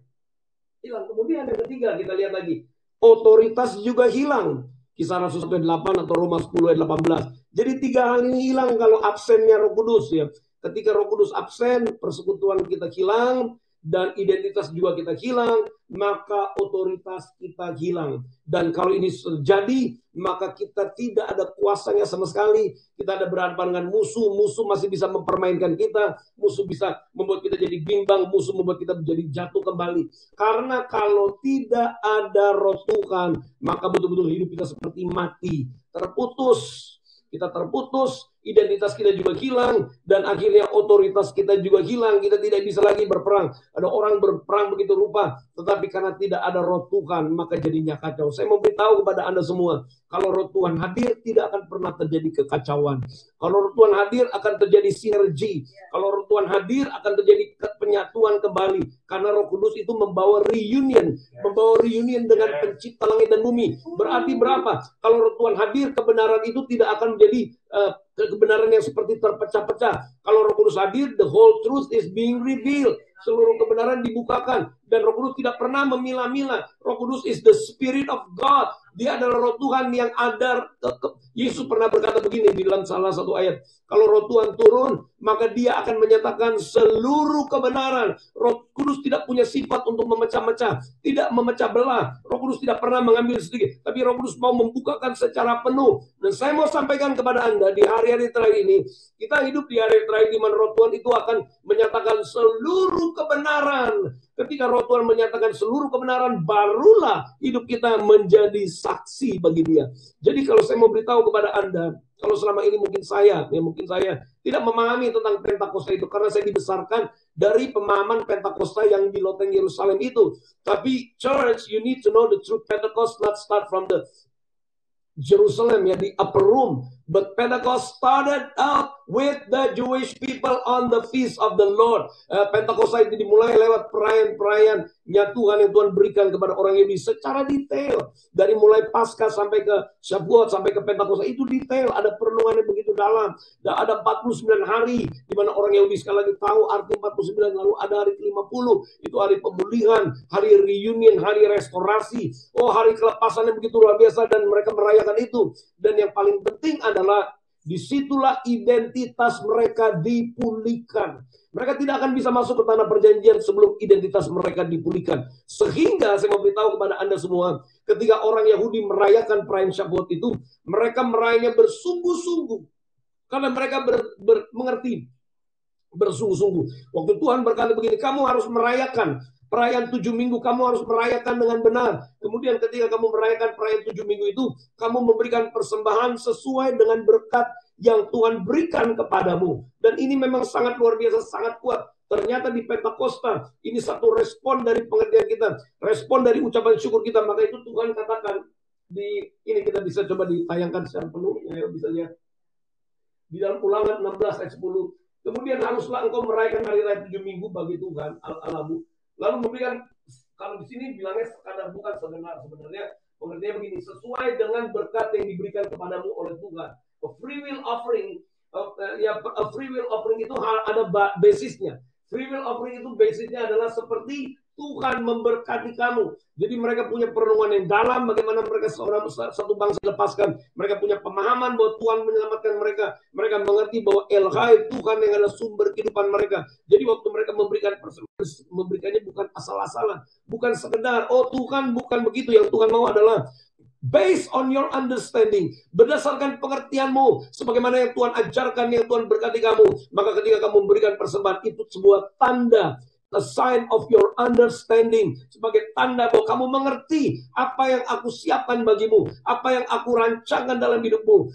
Hilang. Kemudian yang ketiga kita lihat lagi, otoritas juga hilang. Kisah Rasul 1 ayat 8 atau Roma 10 ayat 18. Jadi 3 hal ini hilang kalau absennya Roh Kudus, ya. Ketika Roh Kudus absen, persekutuan kita hilang, dan identitas juga kita hilang, maka otoritas kita hilang. Dan kalau ini terjadi, maka kita tidak ada kuasanya sama sekali. Kita ada berhadapan dengan musuh masih bisa mempermainkan kita, musuh bisa membuat kita jadi bimbang, musuh membuat kita menjadi jatuh kembali. Karena kalau tidak ada Roh Tuhan, maka betul-betul hidup kita seperti mati, terputus. Kita terputus, identitas kita juga hilang, dan akhirnya otoritas kita juga hilang. Kita tidak bisa lagi berperang. Ada orang berperang begitu rupa, tetapi karena tidak ada Roh Tuhan, maka jadinya kacau. Saya mau beritahu kepada Anda semua, kalau Roh Tuhan hadir, tidak akan pernah terjadi kekacauan. Kalau Roh Tuhan hadir, akan terjadi sinergi. Kalau Roh Tuhan hadir, akan terjadi penyatuan kembali. Karena Roh Kudus itu membawa reunion dengan pencipta langit dan bumi. Berarti berapa? Kalau Roh Tuhan hadir, kebenaran itu tidak akan menjadi kebenaran yang seperti terpecah-pecah. Kalau Roh Kudus hadir, the whole truth is being revealed. Seluruh kebenaran dibukakan. Dan Roh Kudus tidak pernah memilah-milah. Roh Kudus is the Spirit of God. Dia adalah Roh Tuhan yang ada. Yesus pernah berkata begini di dalam salah satu ayat. Kalau Roh Tuhan turun, maka dia akan menyatakan seluruh kebenaran. Roh Kudus tidak punya sifat untuk memecah-mecah, tidak memecah belah. Roh Kudus tidak pernah mengambil sedikit, tapi Roh Kudus mau membukakan secara penuh. Dan saya mau sampaikan kepada Anda, di hari-hari terakhir ini, kita hidup di hari terakhir di mana Roh Tuhan itu akan menyatakan seluruh kebenaran. Ketika Roh Tuhan menyatakan seluruh kebenaran, barulah hidup kita menjadi saksi bagi Dia. Jadi kalau saya mau beritahu kepada Anda, kalau selama ini mungkin saya tidak memahami tentang Pentakosta itu, karena saya dibesarkan dari pemahaman Pentakosta yang di loteng Yerusalem itu. Tapi church, you need to know the truth. Pentecost not start from the Jerusalem, ya, di upper room. But Pentecost started out with the Jewish people on the feast of the Lord. Pentakosta itu dimulai lewat perayaan-perayaannya Tuhan yang Tuhan berikan kepada orang Yahudi secara detail. Dari mulai Paskah sampai ke Shavuot sampai ke Pentakosta itu detail. Ada perenungannya begitu dalam. Dan ada 49 hari di mana orang Yahudi sekali lagi tahu arti 49. Lalu ada hari ke-50. Itu hari pemulihan, hari reunion, hari restorasi. Oh, hari kelepasannya begitu luar biasa dan mereka merayakan itu. Dan yang paling penting adalah disitulah identitas mereka dipulihkan. Mereka tidak akan bisa masuk ke tanah perjanjian sebelum identitas mereka dipulihkan. Sehingga saya mau beritahu kepada Anda semua, ketika orang Yahudi merayakan perayaan Shavuot itu, mereka merayakannya bersungguh-sungguh. Karena mereka mengerti bersungguh-sungguh. Waktu Tuhan berkata begini, kamu harus merayakan perayaan 7 minggu, kamu harus merayakan dengan benar. Kemudian ketika kamu merayakan perayaan 7 minggu itu, kamu memberikan persembahan sesuai dengan berkat yang Tuhan berikan kepadamu. Dan ini memang sangat luar biasa, sangat kuat. Ternyata di Pentakosta, ini satu respon dari pengertian kita, respon dari ucapan syukur kita. Maka itu Tuhan katakan, ini kita bisa coba ditayangkan secara penuh, ya, bisa lihat. Di dalam Ulangan 16 ayat 10, kemudian haruslah engkau merayakan hari raya 7 minggu bagi Tuhan Allahmu. Lalu memberikan, kalau di sini bilangnya sekadar bukan sebenarnya pengertiannya begini, sesuai dengan berkat yang diberikan kepadamu oleh Tuhan. A free will offering, a free will offering itu ada basisnya. Free will offering itu basisnya adalah seperti Tuhan memberkati kamu. Jadi mereka punya perenungan yang dalam bagaimana mereka satu bangsa dilepaskan. Mereka punya pemahaman bahwa Tuhan menyelamatkan mereka. Mereka mengerti bahwa Elhai Tuhan yang adalah sumber kehidupan mereka. Jadi waktu mereka memberikannya bukan asal-asalan, bukan sekedar oh Tuhan bukan begitu. Yang Tuhan mau adalah based on your understanding, berdasarkan pengertianmu, sebagaimana yang Tuhan ajarkan, yang Tuhan berkati kamu. Maka ketika kamu memberikan persembahan, itu sebuah tanda, a sign of your understanding, sebagai tanda bahwa kamu mengerti apa yang aku siapkan bagimu, apa yang aku rancangkan dalam hidupmu.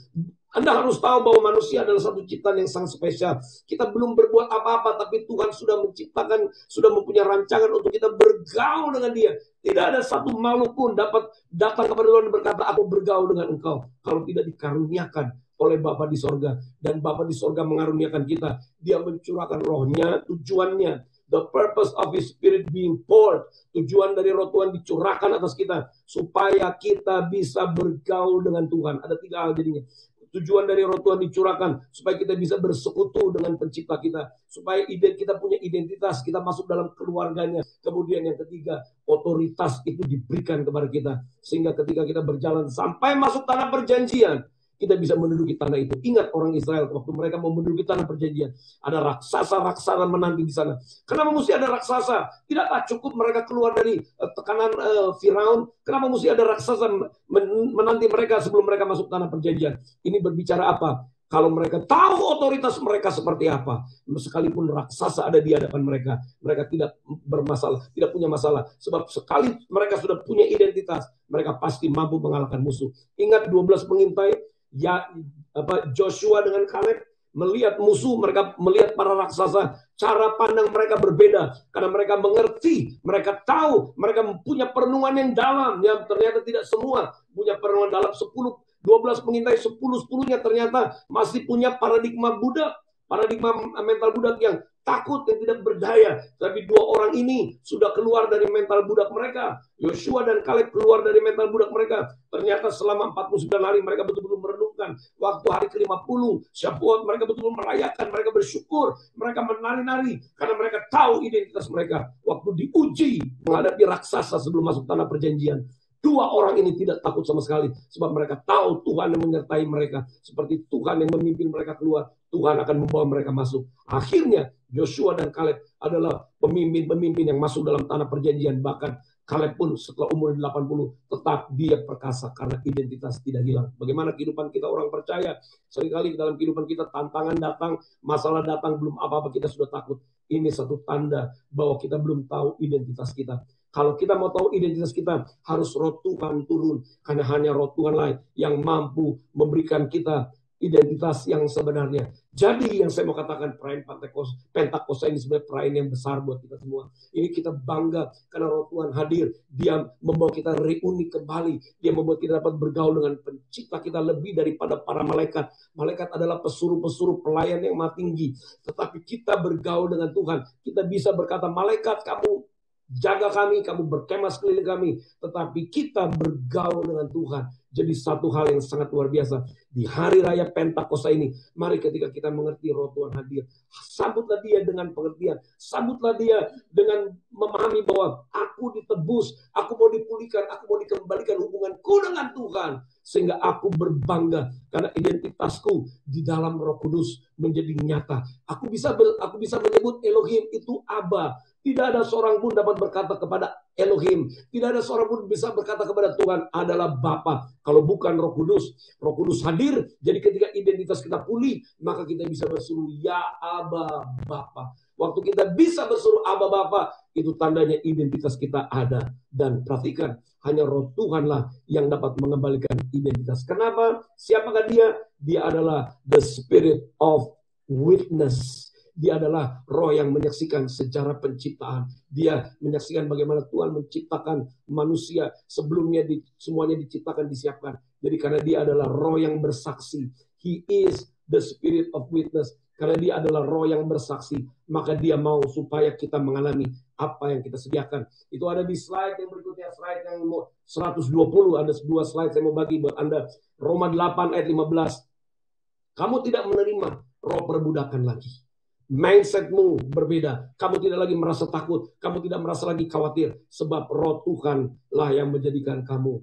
Anda harus tahu bahwa manusia adalah satu ciptaan yang sangat spesial. Kita belum berbuat apa-apa, tapi Tuhan sudah menciptakan, sudah mempunyai rancangan untuk kita bergaul dengan Dia. Tidak ada satu makhluk pun dapat datang kepada Tuhan dan berkata, aku bergaul dengan engkau, kalau tidak dikaruniakan oleh Bapa di sorga. Dan Bapa di sorga mengaruniakan kita. Dia mencurahkan rohnya, tujuannya, the purpose of His Spirit being poured, tujuan dari roh Tuhan dicurahkan atas kita, supaya kita bisa bergaul dengan Tuhan. Ada 3 hal jadinya. Tujuan dari roh Tuhan dicurahkan supaya kita bisa bersekutu dengan pencipta kita, supaya kita punya identitas, kita masuk dalam keluarganya. Kemudian yang ketiga, otoritas itu diberikan kepada kita, sehingga ketika kita berjalan sampai masuk tanah perjanjian, kita bisa menduduki tanah itu. Ingat orang Israel waktu mereka mau menduduki tanah perjanjian, ada raksasa-raksasa menanti di sana. Kenapa mesti ada raksasa? Tidakkah cukup mereka keluar dari tekanan Firaun? Kenapa mesti ada raksasa menanti mereka sebelum mereka masuk tanah perjanjian? Ini berbicara apa? Kalau mereka tahu otoritas mereka seperti apa, sekalipun raksasa ada di hadapan mereka, mereka tidak bermasalah, tidak punya masalah. Sebab sekali mereka sudah punya identitas, mereka pasti mampu mengalahkan musuh. Ingat 12 pengintai, Joshua dengan Kaleb melihat musuh, mereka melihat para raksasa, cara pandang mereka berbeda karena mereka mengerti, mereka tahu, mereka punya perenungan yang dalam. Yang ternyata tidak semua punya perenungan dalam. 12 pengintai, 10-10-nya ternyata masih punya paradigma budak, paradigma mental budak yang takut, yang tidak berdaya. Tapi 2 orang ini sudah keluar dari mental budak mereka. Yoshua dan Kaleb keluar dari mental budak mereka. Ternyata selama 49 hari mereka betul-betul merenungkan. Waktu hari ke-50, Syafuat, mereka betul-betul merayakan, mereka bersyukur, mereka menari-nari karena mereka tahu identitas mereka. Waktu diuji menghadapi raksasa sebelum masuk tanah perjanjian, 2 orang ini tidak takut sama sekali, sebab mereka tahu Tuhan yang menyertai mereka. Seperti Tuhan yang memimpin mereka keluar, Tuhan akan membawa mereka masuk. Akhirnya Joshua dan Kaleb adalah pemimpin-pemimpin yang masuk dalam tanah perjanjian. Bahkan Kaleb pun setelah umur 80 tetap dia perkasa karena identitas tidak hilang. Bagaimana kehidupan kita orang percaya? Seringkali dalam kehidupan kita tantangan datang, masalah datang, belum apa-apa kita sudah takut. Ini satu tanda bahwa kita belum tahu identitas kita. Kalau kita mau tahu identitas kita, harus roh Tuhan turun. Karena hanya roh Tuhan lah yang mampu memberikan kita identitas yang sebenarnya. Jadi yang saya mau katakan, perayaan Pentakosta ini sebenarnya perayaan yang besar buat kita semua. Ini kita bangga karena roh Tuhan hadir. Dia membawa kita reuni kembali. Dia membuat kita dapat bergaul dengan pencipta kita lebih daripada para malaikat. Malaikat adalah pesuruh-pesuruh pelayan yang maha tinggi. Tetapi kita bergaul dengan Tuhan. Kita bisa berkata, malaikat kamu jaga kami, kamu berkemah sekeliling kami. Tetapi kita bergaul dengan Tuhan. Jadi satu hal yang sangat luar biasa. Di hari raya Pentakosta ini, mari ketika kita mengerti roh Tuhan hadir, sambutlah dia dengan pengertian. Sambutlah dia dengan memahami bahwa aku ditebus, aku mau dipulihkan, aku mau dikembalikan hubunganku dengan Tuhan. Sehingga aku berbangga karena identitasku di dalam Roh Kudus menjadi nyata. Aku bisa menyebut Elohim itu Aba. Tidak ada seorang pun dapat berkata kepada Elohim. Tidak ada seorang pun bisa berkata kepada Tuhan adalah Bapa. Kalau bukan Roh Kudus. Roh Kudus hadir. Jadi ketika identitas kita pulih, maka kita bisa berseru Ya Aba Bapa. Waktu kita bisa berseru Aba Bapa, itu tandanya identitas kita ada. Dan perhatikan, hanya roh Tuhanlah yang dapat mengembalikan identitas. Kenapa? Siapakah dia? Dia adalah the spirit of witness. Dia adalah roh yang menyaksikan sejarah penciptaan. Dia menyaksikan bagaimana Tuhan menciptakan manusia. Sebelumnya semuanya diciptakan, disiapkan. Jadi karena dia adalah roh yang bersaksi. He is the spirit of witness. Karena dia adalah roh yang bersaksi. Maka dia mau supaya kita mengalami apa yang kita sediakan. Itu ada di slide yang berikutnya. Slide yang 120. Ada 2 slide saya mau bagi buat Anda. Roma 8 ayat 15. Kamu tidak menerima roh perbudakan lagi. Mindsetmu berbeda. Kamu tidak lagi merasa takut. Kamu tidak merasa lagi khawatir. Sebab roh Tuhanlah yang menjadikan kamu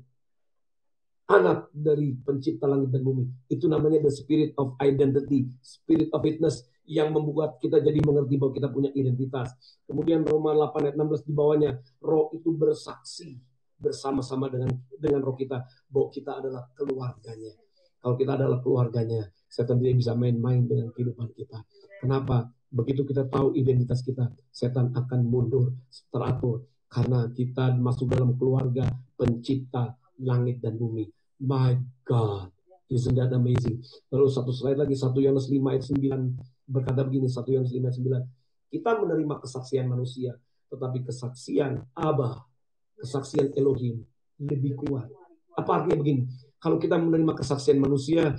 anak dari pencipta langit dan bumi. Itu namanya the spirit of identity, spirit of witness, yang membuat kita jadi mengerti bahwa kita punya identitas. Kemudian Roma 8 ayat 16 di bawahnya, roh itu bersaksi bersama-sama dengan roh kita bahwa kita adalah keluarganya. Kalau kita adalah keluarganya, setan tidak bisa main-main dengan kehidupan kita. Kenapa? Begitu kita tahu identitas kita, setan akan mundur teratur. Karena kita masuk dalam keluarga pencipta langit dan bumi. My God, isn't that amazing? Lalu satu slide lagi, 1 Yohanes 5 ayat 9 berkata begini, 1 Yohanes 5 ayat 9. Kita menerima kesaksian manusia, tetapi kesaksian Abba, kesaksian Elohim lebih kuat. Apa artinya begini? Kalau kita menerima kesaksian manusia,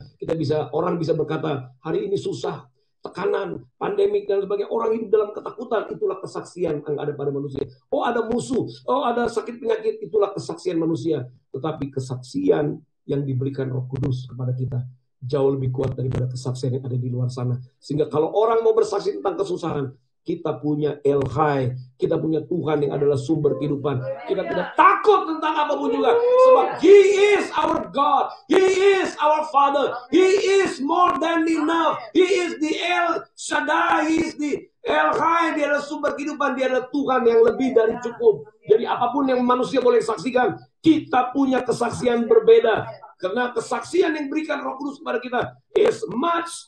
orang bisa berkata, hari ini susah, tekanan, pandemik dan sebagainya, orang hidup dalam ketakutan, itulah kesaksian yang ada pada manusia. Oh, ada musuh, oh ada sakit penyakit, itulah kesaksian manusia. Tetapi kesaksian yang diberikan Roh Kudus kepada kita jauh lebih kuat daripada kesaksian yang ada di luar sana. Sehingga kalau orang mau bersaksi tentang kesusahan, kita punya El-Hai, kita punya Tuhan yang adalah sumber kehidupan. Kita tidak takut tentang apapun juga, sebab He is our God, He is our Father, He is more than enough, He is the El Shaddai, He is the El-Hai, Dia adalah sumber kehidupan, Dia adalah Tuhan yang lebih dari cukup. Jadi apapun yang manusia boleh saksikan, kita punya kesaksian berbeda. Karena kesaksian yang berikan Roh Kudus kepada kita is much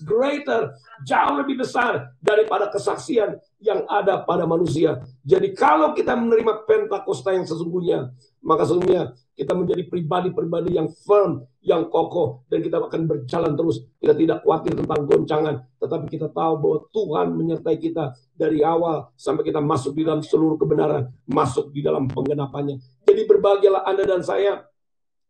greater, jauh lebih besar daripada kesaksian yang ada pada manusia. Jadi kalau kita menerima Pentakosta yang sesungguhnya, maka sesungguhnya kita menjadi pribadi-pribadi yang firm, yang kokoh, dan kita akan berjalan terus. Kita tidak khawatir tentang goncangan, tetapi kita tahu bahwa Tuhan menyertai kita dari awal sampai kita masuk di dalam seluruh kebenaran, masuk di dalam penggenapannya. Jadi berbahagialah Anda dan saya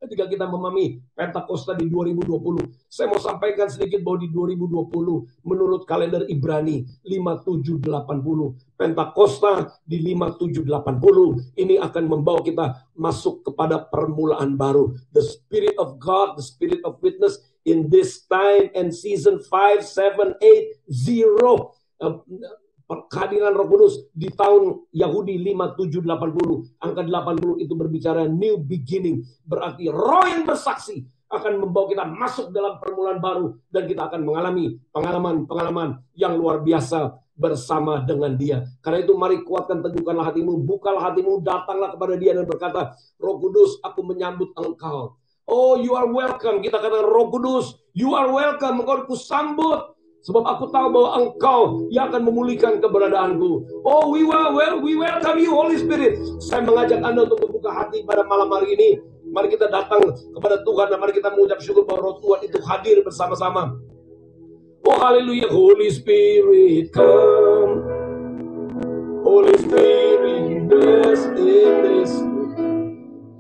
ketika kita memahami Pentakosta di 2020. Saya mau sampaikan sedikit bahwa di 2020 menurut kalender Ibrani 5780, Pentakosta di 5780 ini akan membawa kita masuk kepada permulaan baru. The Spirit of God, the Spirit of witness in this time and season 5780. Kehadiran Roh Kudus di tahun Yahudi 5780, angka 80 itu berbicara new beginning, berarti roh yang bersaksi akan membawa kita masuk dalam permulaan baru, dan kita akan mengalami pengalaman yang luar biasa bersama dengan Dia. Karena itu mari kuatkan, teguhkanlah hatimu, bukalah hatimu, datanglah kepada Dia dan berkata, Roh Kudus, aku menyambut Engkau. Oh, you are welcome. Kita katakan, Roh Kudus, you are welcome. Engkau aku sambut. Sebab aku tahu bahwa Engkau yang akan memulihkan keberadaanku. Oh, we welcome you, Holy Spirit. Saya mengajak Anda untuk membuka hati pada malam hari ini. Mari kita datang kepada Tuhan dan mari kita mengucap syukur bahwa Roh Tuhan itu hadir bersama-sama. Oh, haleluya. Holy Spirit, come. Holy Spirit, bless in this.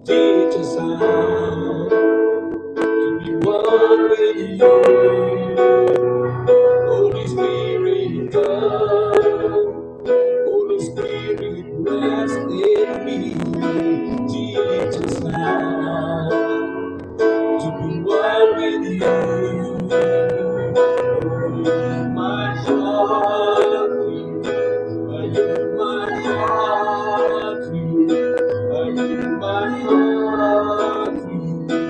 Teach us how to be one with you. Holy Spirit, come. Holy Spirit, rest in me. Teach us how to be one with you. My heart, I give my heart to you. I give my heart to you.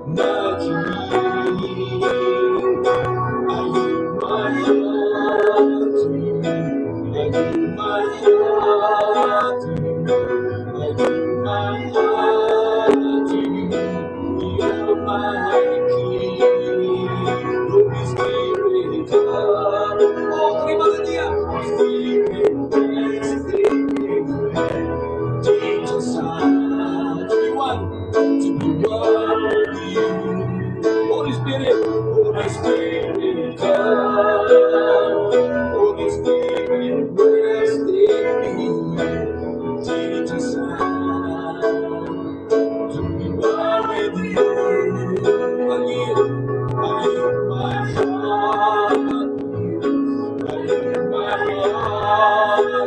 Not to me. I give my heart to you. I give my heart to you. I give my heart to you. You're my King. Holy Spirit, come. Oh, terima kasih. Spirit, bless me. Teach us how to be one with you. Holy Spirit, come. Holy Spirit, rest in me. Teach us how to be one with you. I give my heart. I give my heart.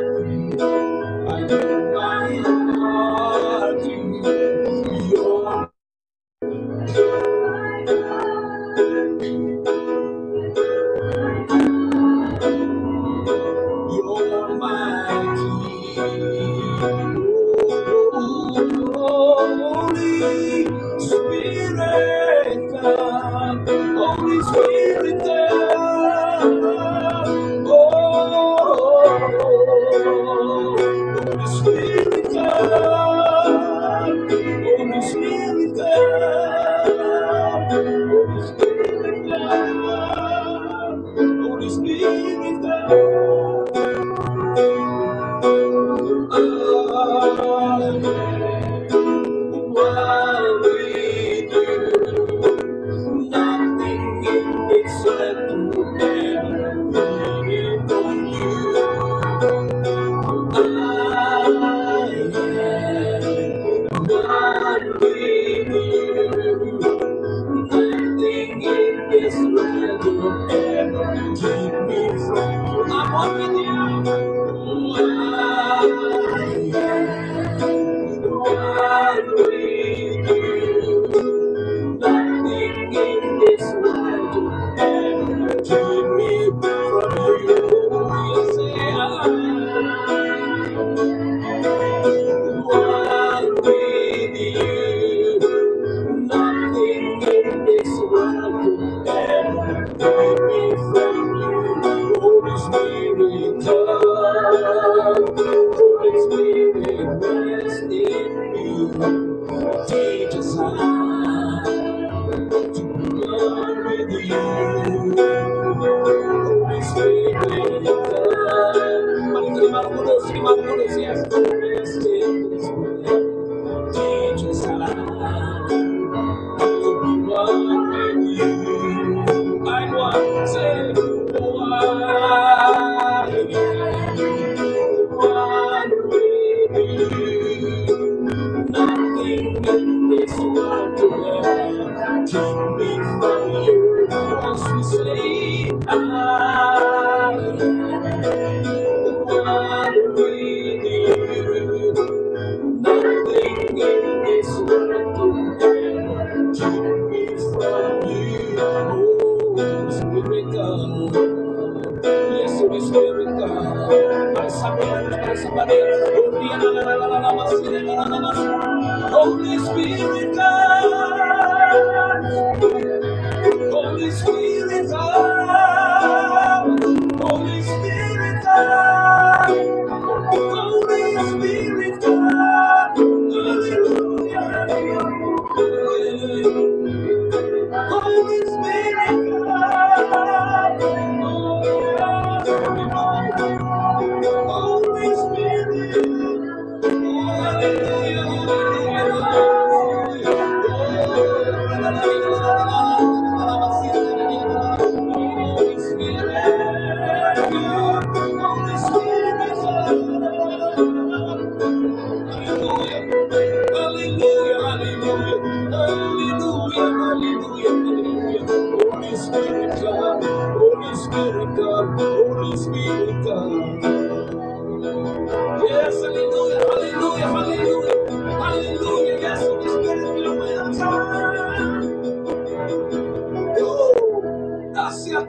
Holy Spirit, God. Holy Spirit, God. Holy Spirit, God. Holy Spirit, God. Hallelujah. Holy Spirit, God. Holy Spirit. Holy Spirit, God. Yes, hallelujah, hallelujah, hallelujah, hallelujah. Yes, Holy Spirit,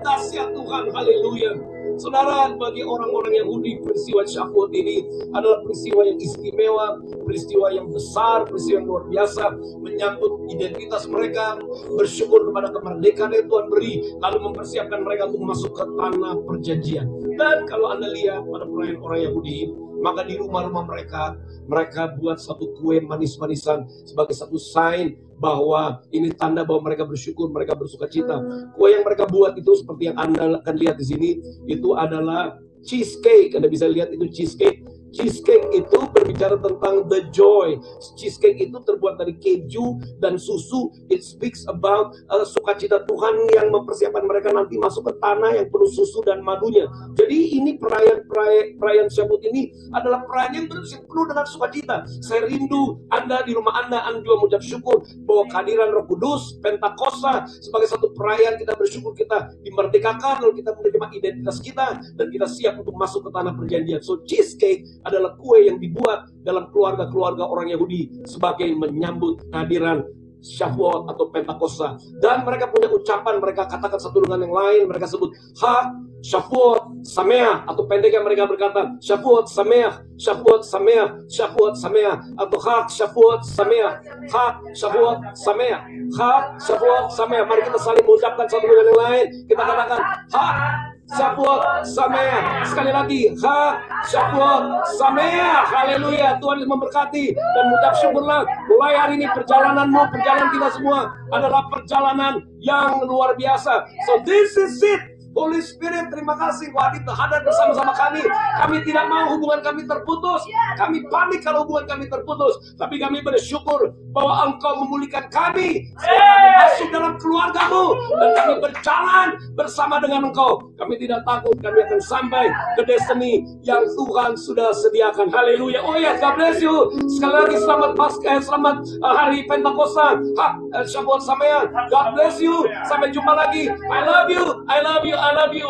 dahsyat Tuhan, haleluya. Saudara, bagi orang-orang Yahudi, peristiwa Shavuot ini adalah peristiwa yang istimewa, peristiwa yang besar, peristiwa yang luar biasa, menyambut identitas mereka, bersyukur kepada kemerdekaan yang Tuhan beri, lalu mempersiapkan mereka untuk masuk ke tanah perjanjian. Dan kalau Anda lihat pada perayaan orang Yahudi, maka di rumah-rumah mereka buat satu kue manis-manisan sebagai satu sign bahwa ini tanda bahwa mereka bersyukur, mereka bersuka cita. Kue yang mereka buat itu seperti yang Anda akan lihat di sini, itu adalah cheesecake. Anda bisa lihat itu cheesecake. Cheesecake itu berbicara tentang the joy. Cheesecake itu terbuat dari keju dan susu. It speaks about sukacita Tuhan yang mempersiapkan mereka nanti masuk ke tanah yang penuh susu dan madunya. Jadi ini perayaan Shavuot ini adalah perayaan yang penuh dengan sukacita. Saya rindu Anda di rumah Anda juga mengucap syukur bahwa kehadiran Roh Kudus, Pentakosta sebagai satu perayaan kita bersyukur kita dimerdekakan, lalu kita menerima identitas kita dan kita siap untuk masuk ke tanah perjanjian. So cheesecake adalah kue yang dibuat dalam keluarga-keluarga orang Yahudi sebagai menyambut kehadiran Shavuot atau Pentakosta. Dan mereka punya ucapan, mereka katakan satu dengan yang lain, mereka sebut Shavuot Sameach, atau pendeknya mereka berkata Shavuot Sameach, Shavuot Sameach, Shavuot Sameach, atau Shavuot Sameach, Shavuot Sameach, Shavuot Sameach. Mari kita saling mengucapkan satu dengan yang lain. Kita katakan Shavuot Sameach. Sekali lagi, Shavuot Sameach. Haleluya. Tuhan memberkati dan mengucap syukurlah. Mulai hari ini perjalananmu, perjalanan kita semua adalah perjalanan yang luar biasa. So this is it. Holy Spirit, terima kasih Kau hadir bersama-sama kami. Kami tidak mau hubungan kami terputus. Kami panik kalau hubungan kami terputus. Tapi kami bersyukur bahwa Engkau memulihkan kami. Kami masuk dalam keluargamu. Dan kami berjalan bersama dengan Engkau. Kami tidak takut. Kami akan sampai ke destiny yang Tuhan sudah sediakan. Haleluya. Oh ya, God bless you. Sekali lagi selamat selamat hari Pentakosta. Shavuot Sameach. God bless you. Sampai jumpa lagi. I love you. I love you. I love you.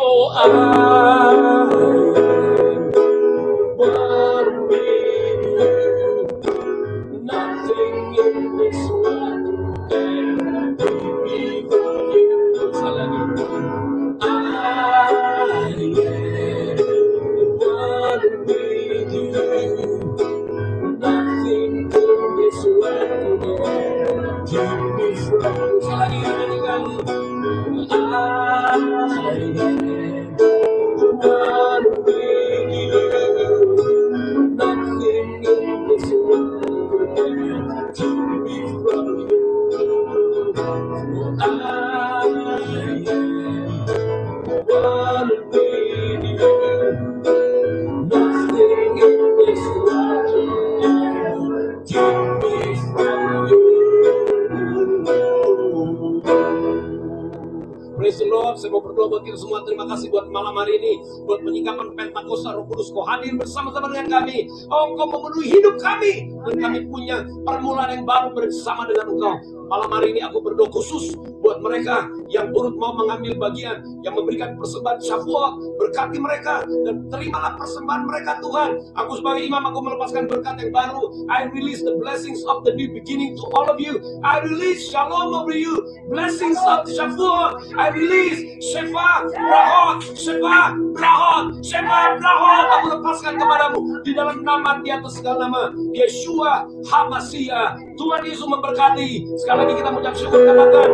berdoa buat kita semua. Terima kasih buat malam hari ini, buat penyikapan Pentakosta Roh Kudus. Kau hadir bersama-sama dengan kami. Oh, Engkau memenuhi hidup kami, dan kami punya permulaan yang baru bersama dengan Engkau. Malam hari ini aku berdoa khusus buat mereka yang turut mau mengambil bagian, yang memberikan persembahan Shavuot. Berkati mereka dan terimalah persembahan mereka, Tuhan. Aku sebagai imam, aku melepaskan berkat yang baru. I release the blessings of the new beginning to all of you. I release shalom over you, blessings of Shavuot. I release Sheva Brahot, Sheva Brahot, Sheva Brahot. Aku lepaskan kepadamu di dalam nama, di atas segala nama, Yeshua HaMashiach. Tuhan Yesus memberkati. Sekali lagi kita mengucap syukur, katakan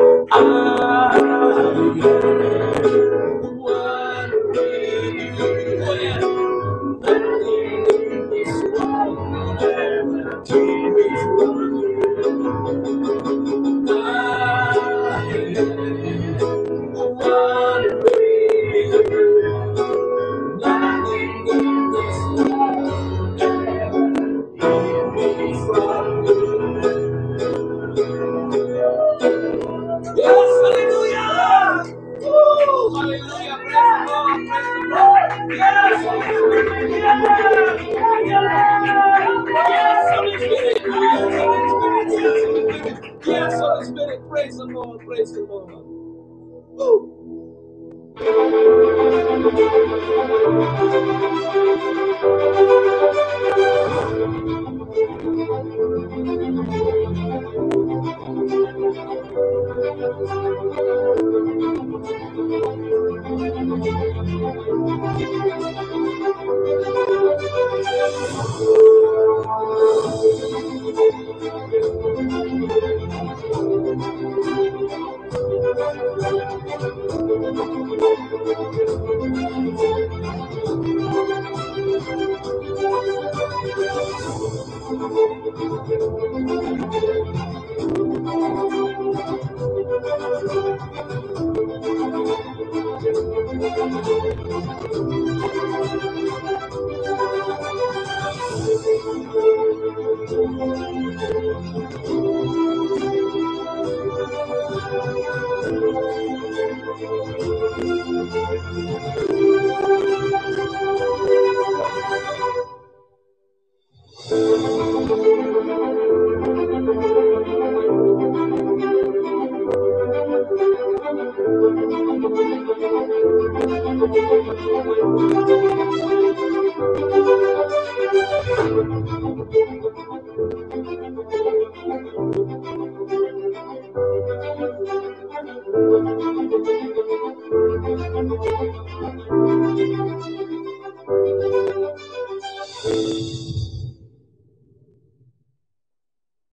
praise the Lord.